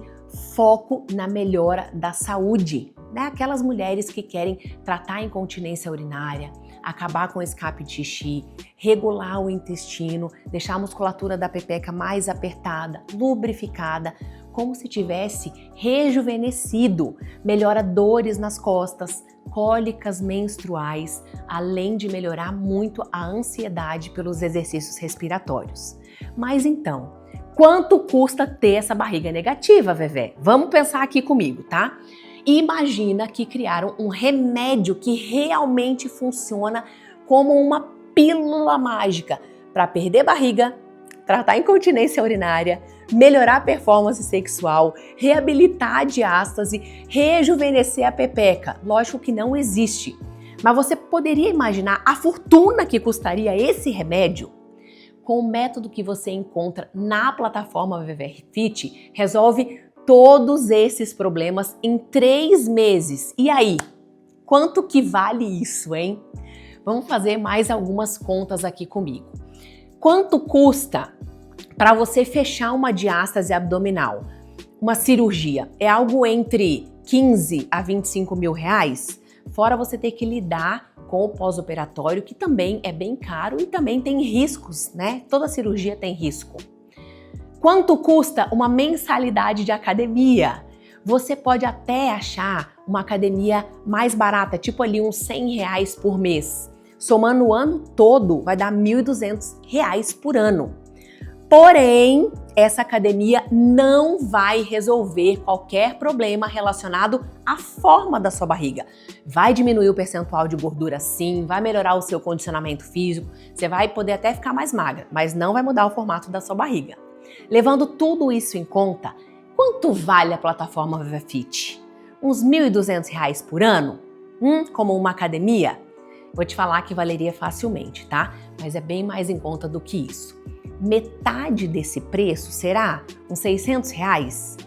foco na melhora da saúde, né? Aquelas mulheres que querem tratar a incontinência urinária, acabar com o escape de xixi, regular o intestino, deixar a musculatura da pepeca mais apertada, lubrificada, como se tivesse rejuvenescido, melhora dores nas costas, cólicas menstruais, além de melhorar muito a ansiedade pelos exercícios respiratórios. Mas então, quanto custa ter essa barriga negativa, Vevé? Vamos pensar aqui comigo, tá? Imagina que criaram um remédio que realmente funciona como uma pílula mágica para perder barriga, tratar a incontinência urinária, melhorar a performance sexual, reabilitar a diástase, rejuvenescer a pepeca. Lógico que não existe, mas você poderia imaginar a fortuna que custaria esse remédio? Com o método que você encontra na plataforma VeVeFit, resolve todos esses problemas em 3 meses. E aí, quanto que vale isso, hein? Vamos fazer mais algumas contas aqui comigo. Quanto custa para você fechar uma diástase abdominal? Uma cirurgia é algo entre 15 a 25 mil reais? Fora você ter que lidar com o pós-operatório, que também é bem caro e também tem riscos, né? Toda cirurgia tem risco. Quanto custa uma mensalidade de academia? Você pode até achar uma academia mais barata, tipo ali uns 100 reais por mês. Somando o ano todo, vai dar 1.200 reais por ano. Porém, essa academia não vai resolver qualquer problema relacionado à forma da sua barriga. Vai diminuir o percentual de gordura sim, vai melhorar o seu condicionamento físico, você vai poder até ficar mais magra, mas não vai mudar o formato da sua barriga. Levando tudo isso em conta, quanto vale a plataforma VeVeFit? Uns 1.200 reais por ano? Como uma academia? Vou te falar que valeria facilmente, tá? Mas é bem mais em conta do que isso. Metade desse preço será uns 600 reais?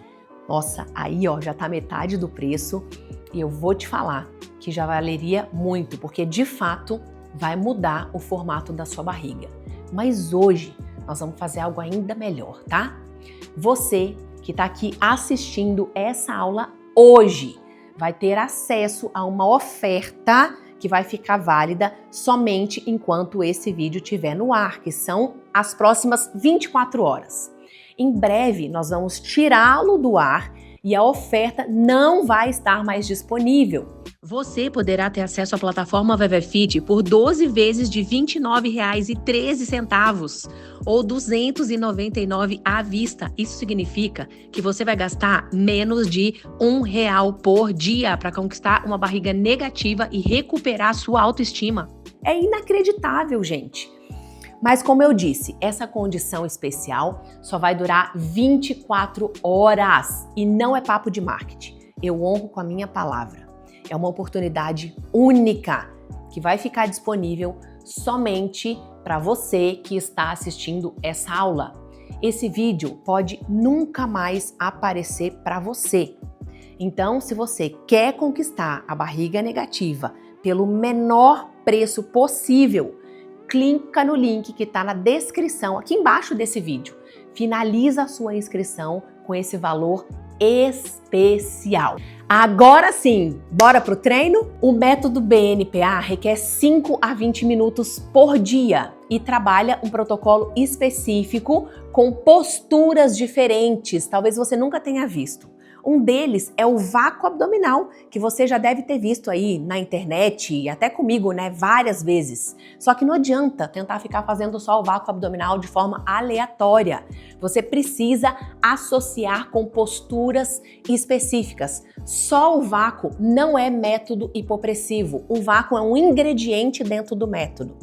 Nossa, aí ó, já tá metade do preço e eu vou te falar que já valeria muito, porque de fato vai mudar o formato da sua barriga. Mas hoje nós vamos fazer algo ainda melhor, tá? Você que tá aqui assistindo essa aula hoje vai ter acesso a uma oferta que vai ficar válida somente enquanto esse vídeo estiver no ar, que são as próximas 24 horas. Em breve, nós vamos tirá-lo do ar e a oferta não vai estar mais disponível. Você poderá ter acesso à plataforma VeVeFit por 12 vezes de R$ 29,13 ou R$ 299 à vista. Isso significa que você vai gastar menos de R$ 1 por dia para conquistar uma barriga negativa e recuperar sua autoestima. É inacreditável, gente. Mas como eu disse, essa condição especial só vai durar 24 horas e não é papo de marketing. Eu honro com a minha palavra. É uma oportunidade única que vai ficar disponível somente para você que está assistindo essa aula. Esse vídeo pode nunca mais aparecer para você. Então, se você quer conquistar a barriga negativa pelo menor preço possível, clica no link que está na descrição, aqui embaixo desse vídeo. Finaliza a sua inscrição com esse valor especial. Agora sim, bora pro treino? O método BNPA requer 5 a 20 minutos por dia e trabalha um protocolo específico com posturas diferentes, talvez você nunca tenha visto. Um deles é o vácuo abdominal, que você já deve ter visto aí na internet e até comigo, né, várias vezes. Só que não adianta tentar ficar fazendo só o vácuo abdominal de forma aleatória. Você precisa associar com posturas específicas. Só o vácuo não é método hipopressivo. O vácuo é um ingrediente dentro do método.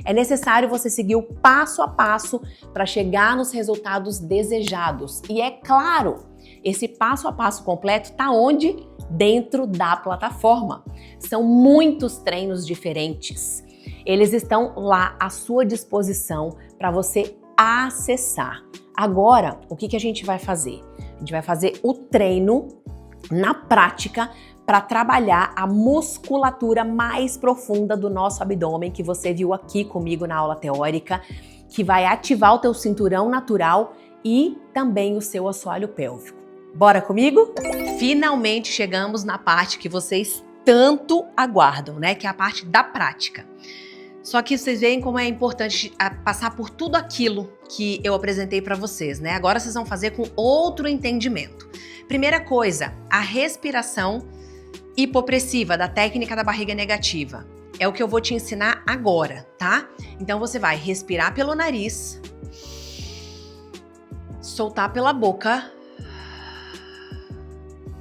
É necessário você seguir o passo a passo para chegar nos resultados desejados. E é claro, esse passo a passo completo está onde? Dentro da plataforma. São muitos treinos diferentes. Eles estão lá à sua disposição para você acessar. Agora, o que a gente vai fazer? A gente vai fazer o treino na prática para trabalhar a musculatura mais profunda do nosso abdômen, que você viu aqui comigo na aula teórica, que vai ativar o teu cinturão natural e também o seu assoalho pélvico. Bora comigo? Finalmente chegamos na parte que vocês tanto aguardam, né? Que é a parte da prática. Só que vocês veem como é importante passar por tudo aquilo que eu apresentei para vocês, né? Agora vocês vão fazer com outro entendimento. Primeira coisa, a respiração hipopressiva da técnica da barriga negativa. É o que eu vou te ensinar agora, tá? Então você vai respirar pelo nariz, soltar pela boca,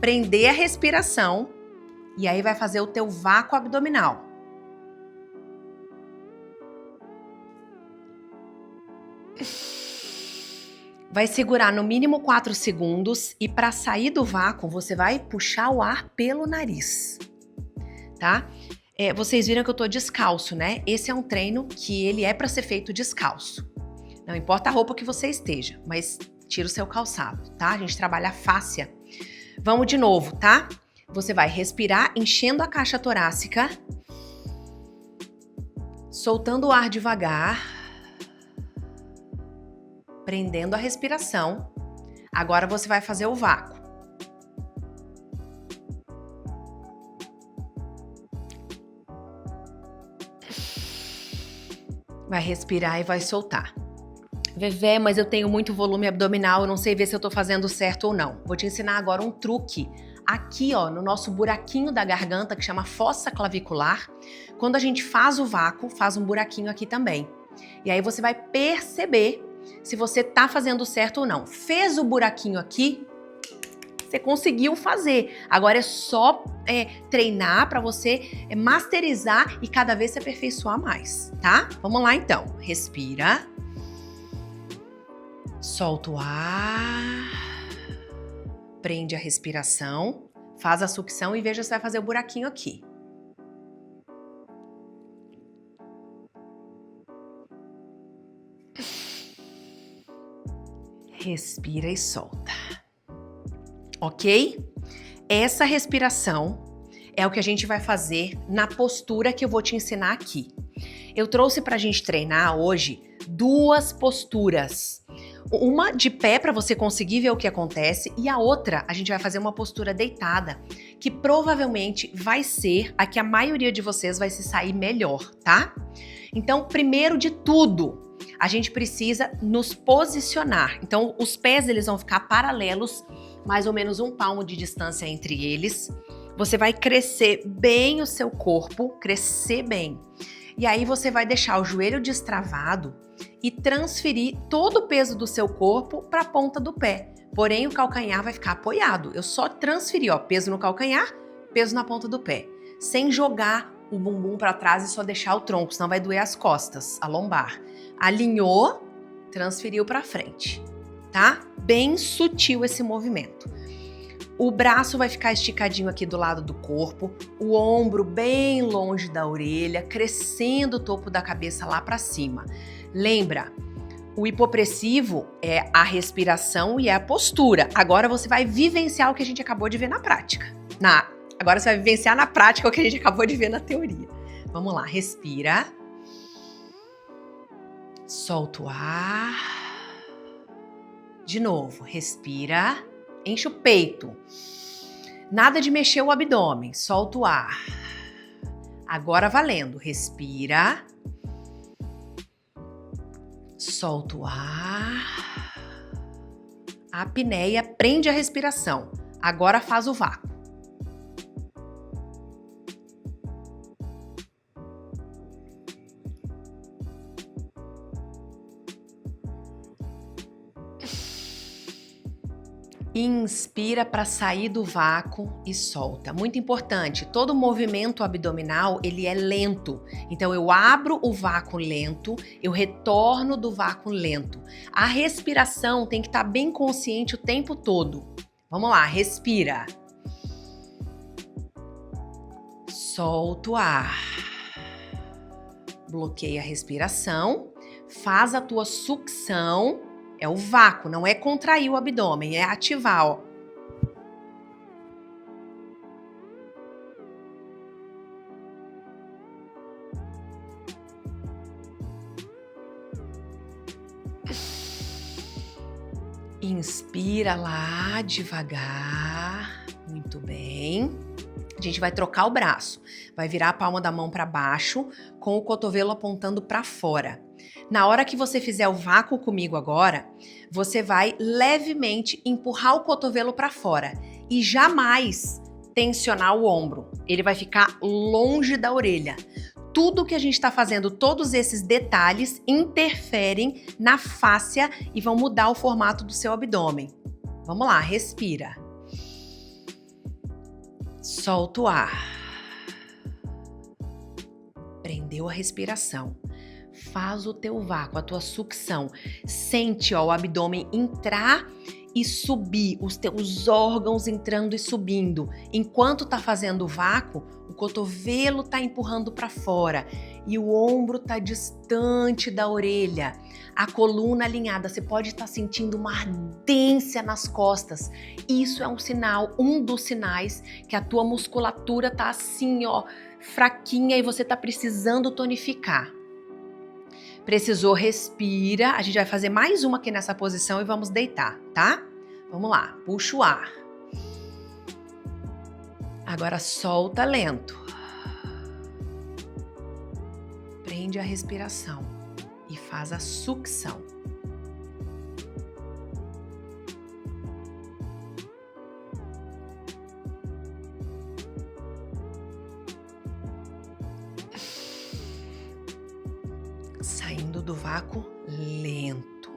prender a respiração e aí vai fazer o teu vácuo abdominal. Vai segurar no mínimo 4 segundos e para sair do vácuo você vai puxar o ar pelo nariz, tá? Vocês viram que eu tô descalço, né? Esse é um treino que ele é para ser feito descalço. Não importa a roupa que você esteja, mas tira o seu calçado, tá? A gente trabalha a fáscia. Vamos de novo, tá? Você vai respirar enchendo a caixa torácica, soltando o ar devagar, prendendo a respiração. Agora você vai fazer o vácuo. Vai respirar e vai soltar. Vevé, mas eu tenho muito volume abdominal, eu não sei ver se eu tô fazendo certo ou não. Vou te ensinar agora um truque. Aqui, ó, no nosso buraquinho da garganta, que chama fossa clavicular, quando a gente faz o vácuo, faz um buraquinho aqui também. E aí você vai perceber se você tá fazendo certo ou não. Fez o buraquinho aqui, você conseguiu fazer. Agora é só treinar para você masterizar e cada vez se aperfeiçoar mais, tá? Vamos lá então. Respira. Solta o ar, prende a respiração, faz a sucção e veja se vai fazer o buraquinho aqui. Respira e solta. Ok? Essa respiração é o que a gente vai fazer na postura que eu vou te ensinar aqui. Eu trouxe pra gente treinar hoje 2 posturas. Uma de pé para você conseguir ver o que acontece e a outra a gente vai fazer uma postura deitada, que provavelmente vai ser a que a maioria de vocês vai se sair melhor, tá? Então, primeiro de tudo, a gente precisa nos posicionar. Então, os pés eles vão ficar paralelos, mais ou menos 1 palmo de distância entre eles. Você vai crescer bem o seu corpo, crescer bem. E aí você vai deixar o joelho destravado e transferir todo o peso do seu corpo para a ponta do pé. Porém, o calcanhar vai ficar apoiado. Eu só transferi, ó, peso no calcanhar, peso na ponta do pé, sem jogar o bumbum para trás e só deixar o tronco, senão vai doer as costas, a lombar. Alinhou, transferiu para frente, tá? Bem sutil esse movimento. O braço vai ficar esticadinho aqui do lado do corpo, o ombro bem longe da orelha, crescendo o topo da cabeça lá para cima. Lembra, o hipopressivo é a respiração e é a postura. Agora você vai vivenciar o que a gente acabou de ver na prática. Agora você vai vivenciar na prática o que a gente acabou de ver na teoria. Vamos lá, respira. Solta o ar. De novo, respira. Enche o peito. Nada de mexer o abdômen, solta o ar. Agora valendo, respira. Solta o ar. A apneia prende a respiração. Agora faz o vácuo. Inspira para sair do vácuo e solta. Muito importante, todo movimento abdominal, ele é lento. Então eu abro o vácuo lento, eu retorno do vácuo lento. A respiração tem que estar bem consciente o tempo todo. Vamos lá, respira. Solta o ar. Bloqueia a respiração. Faz a tua sucção. É o vácuo, não é contrair o abdômen, é ativar, ó. Inspira lá devagar, muito bem. A gente vai trocar o braço, vai virar a palma da mão para baixo, com o cotovelo apontando para fora. Na hora que você fizer o vácuo comigo agora, você vai levemente empurrar o cotovelo para fora e jamais tensionar o ombro. Ele vai ficar longe da orelha. Tudo que a gente está fazendo, todos esses detalhes interferem na fáscia e vão mudar o formato do seu abdômen. Vamos lá, respira. Solta o ar. Prendeu a respiração. Faz o teu vácuo, a tua sucção. Sente, ó, o abdômen entrar e subir, os teus órgãos entrando e subindo. Enquanto tá fazendo o vácuo, o cotovelo tá empurrando para fora e o ombro tá distante da orelha. A coluna alinhada, você pode estar sentindo uma ardência nas costas. Isso é um sinal, um dos sinais que a tua musculatura tá assim, ó, fraquinha e você tá precisando tonificar. Precisou, respira. A gente vai fazer mais uma aqui nessa posição e vamos deitar, tá? Vamos lá, puxa o ar. Agora solta lento. Prende a respiração e faz a sucção. Saindo do vácuo lento.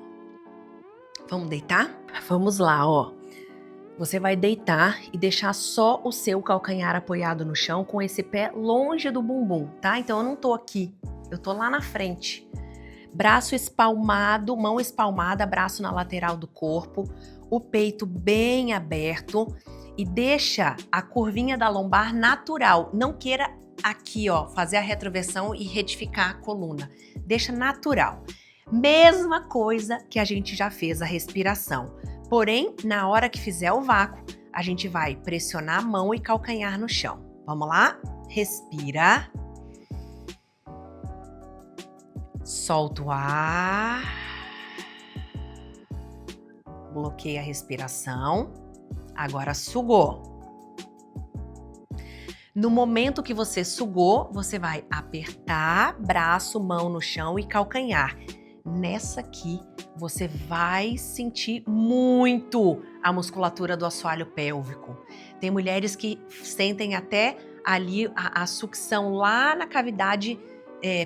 Vamos deitar? Vamos lá, ó. Você vai deitar e deixar só o seu calcanhar apoiado no chão com esse pé longe do bumbum, tá? Então eu não tô aqui, eu tô lá na frente. Braço espalmado, mão espalmada, braço na lateral do corpo, o peito bem aberto e deixa a curvinha da lombar natural. Não queira aqui, ó, fazer a retroversão e retificar a coluna. Deixa natural. Mesma coisa que a gente já fez a respiração. Porém, na hora que fizer o vácuo, a gente vai pressionar a mão e calcanhar no chão. Vamos lá? Respira. Solta o ar. Bloqueia a respiração. Agora sugou. No momento que você sugou, você vai apertar braço, mão no chão e calcanhar. Nessa aqui, você vai sentir muito a musculatura do assoalho pélvico. Tem mulheres que sentem até ali a sucção lá na cavidade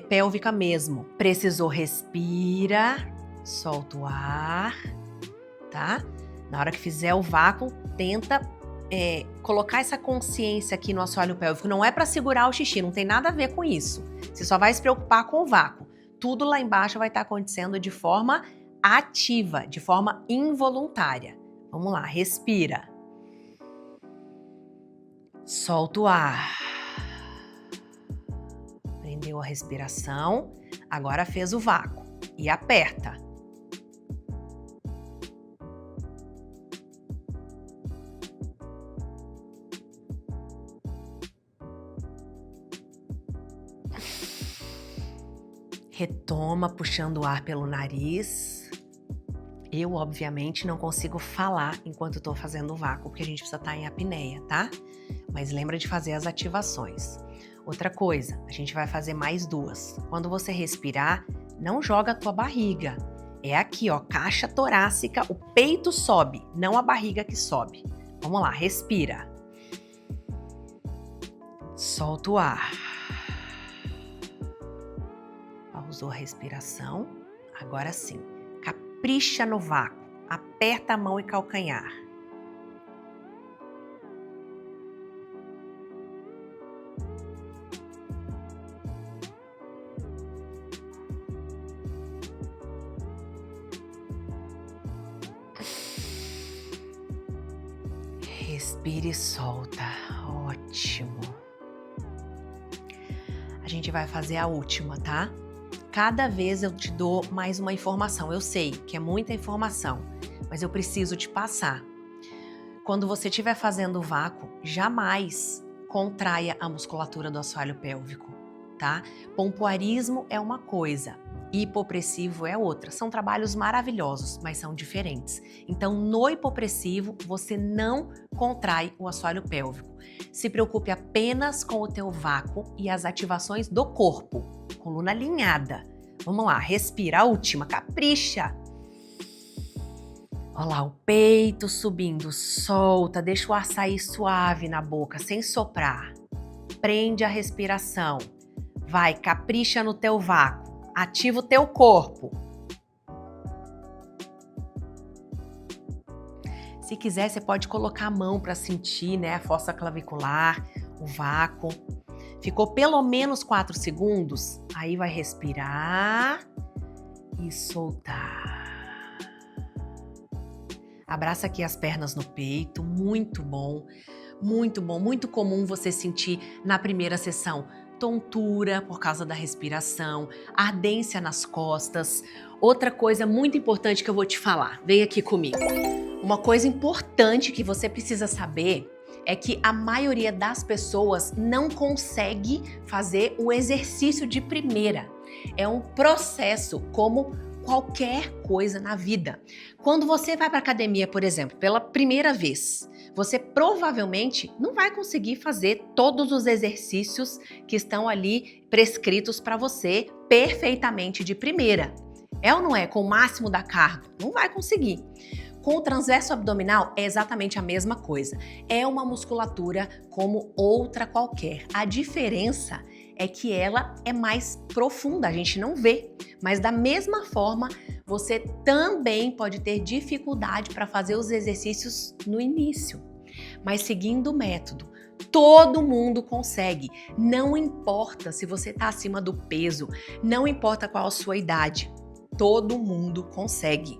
pélvica mesmo. Precisou, respira, solta o ar, tá? Na hora que fizer o vácuo, tenta colocar essa consciência aqui no assoalho pélvico não é para segurar o xixi, não tem nada a ver com isso. Você só vai se preocupar com o vácuo. Tudo lá embaixo vai estar acontecendo de forma ativa, de forma involuntária. Vamos lá, respira. Solta o ar. Prendeu a respiração, agora fez o vácuo e aperta. Retoma puxando o ar pelo nariz. Eu, obviamente, não consigo falar enquanto estou fazendo o vácuo, porque a gente precisa estar em apneia, tá? Mas lembra de fazer as ativações. Outra coisa, a gente vai fazer mais 2. Quando você respirar, não joga a tua barriga. É aqui, ó, caixa torácica, o peito sobe, não a barriga que sobe. Vamos lá, respira. Solta o ar. Pausou a respiração. Agora sim, capricha no vácuo. Aperta a mão e calcanhar. Respira e solta. Ótimo. A gente vai fazer a última, tá? Cada vez eu te dou mais uma informação. Eu sei que é muita informação, mas eu preciso te passar. Quando você estiver fazendo o vácuo, jamais contraia a musculatura do assoalho pélvico, tá? Pompoarismo é uma coisa, hipopressivo é outra. São trabalhos maravilhosos, mas são diferentes. Então, no hipopressivo, você não contrai o assoalho pélvico. Se preocupe apenas com o teu vácuo e as ativações do corpo. Coluna alinhada. Vamos lá, respira. A última, capricha. Olha lá, o peito subindo, solta, deixa o ar sair suave na boca, sem soprar. Prende a respiração. Vai, capricha no teu vácuo. Ativa o teu corpo. Se quiser, você pode colocar a mão para sentir, né, a fossa clavicular, o vácuo. Ficou pelo menos 4 segundos, aí vai respirar e soltar. Abraça aqui as pernas no peito, muito bom, muito bom. Muito comum você sentir na primeira sessão tontura por causa da respiração, ardência nas costas. Outra coisa muito importante que eu vou te falar, vem aqui comigo. Uma coisa importante que você precisa saber é que a maioria das pessoas não consegue fazer o exercício de primeira. É um processo como qualquer coisa na vida. Quando você vai para a academia, por exemplo, pela primeira vez, você provavelmente não vai conseguir fazer todos os exercícios que estão ali prescritos para você perfeitamente de primeira. É ou não é? Com o máximo da carga? Não vai conseguir. Com o transverso abdominal é exatamente a mesma coisa. É uma musculatura como outra qualquer. A diferença é que ela é mais profunda, a gente não vê. Mas da mesma forma, você também pode ter dificuldade para fazer os exercícios no início. Mas seguindo o método, todo mundo consegue. Não importa se você está acima do peso, não importa qual a sua idade, todo mundo consegue.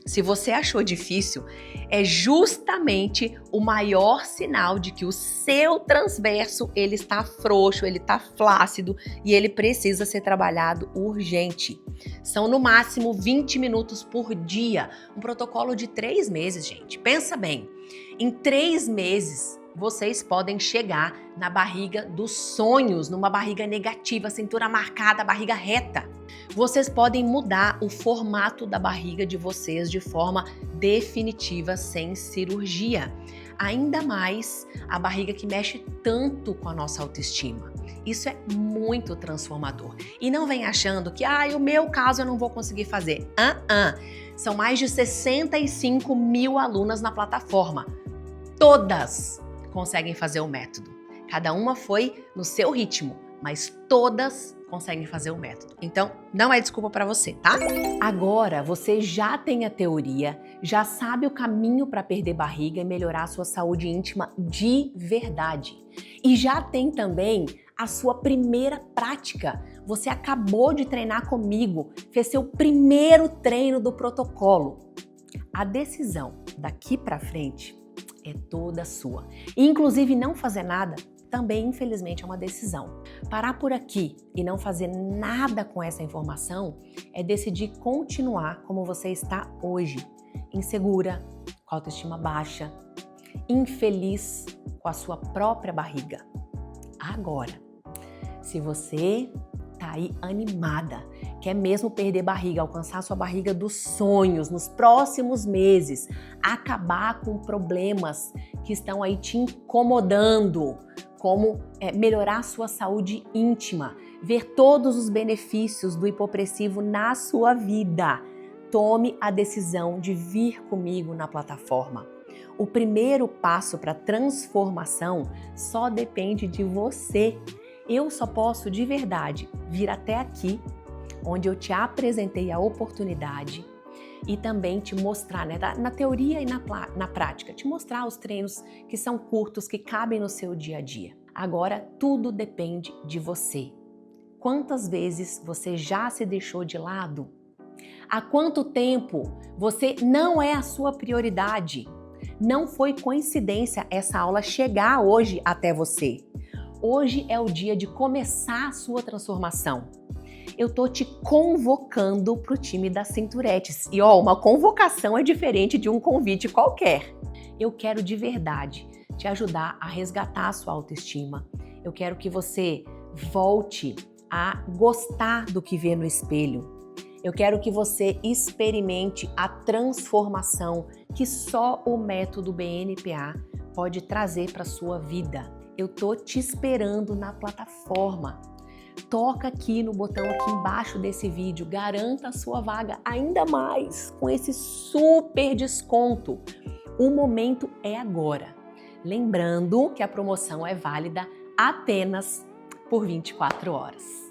Se você achou difícil, é justamente o maior sinal de que o seu transverso ele está frouxo, ele está flácido e ele precisa ser trabalhado urgente. São no máximo 20 minutos por dia, um protocolo de 3 meses, gente. Pensa bem, em 3 meses vocês podem chegar na barriga dos sonhos, numa barriga negativa, cintura marcada, barriga reta. Vocês podem mudar o formato da barriga de vocês de forma definitiva, sem cirurgia. Ainda mais a barriga que mexe tanto com a nossa autoestima. Isso é muito transformador. E não vem achando que, o meu caso eu não vou conseguir fazer. São mais de 65 mil alunas na plataforma. Todas conseguem fazer o método. Cada uma foi no seu ritmo, mas todas conseguem fazer o método. Então, não é desculpa para você, tá? Agora, você já tem a teoria, já sabe o caminho para perder barriga e melhorar a sua saúde íntima de verdade. E já tem também a sua primeira prática. Você acabou de treinar comigo, fez seu primeiro treino do protocolo. A decisão daqui para frente é toda sua. E, inclusive, não fazer nada também, infelizmente, é uma decisão. Parar por aqui e não fazer nada com essa informação é decidir continuar como você está hoje, insegura, com autoestima baixa, infeliz com a sua própria barriga. Agora, se você tá aí animada, quer mesmo perder barriga, alcançar sua barriga dos sonhos nos próximos meses, acabar com problemas que estão aí te incomodando, como melhorar sua saúde íntima, ver todos os benefícios do hipopressivo na sua vida, tome a decisão de vir comigo na plataforma. O primeiro passo para transformação só depende de você. Eu só posso de verdade vir até aqui, onde eu te apresentei a oportunidade e também te mostrar, né, na teoria e na prática, te mostrar os treinos que são curtos, que cabem no seu dia a dia. Agora, tudo depende de você. Quantas vezes você já se deixou de lado? Há quanto tempo você não é a sua prioridade? Não foi coincidência essa aula chegar hoje até você. Hoje é o dia de começar a sua transformação. Eu tô te convocando pro time das Cinturetes. E ó, uma convocação é diferente de um convite qualquer. Eu quero de verdade te ajudar a resgatar a sua autoestima. Eu quero que você volte a gostar do que vê no espelho. Eu quero que você experimente a transformação que só o método BNPA pode trazer para sua vida. Eu tô te esperando na plataforma. Toca aqui no botão aqui embaixo desse vídeo, garanta a sua vaga ainda mais com esse super desconto. O momento é agora. Lembrando que a promoção é válida apenas por 24 horas.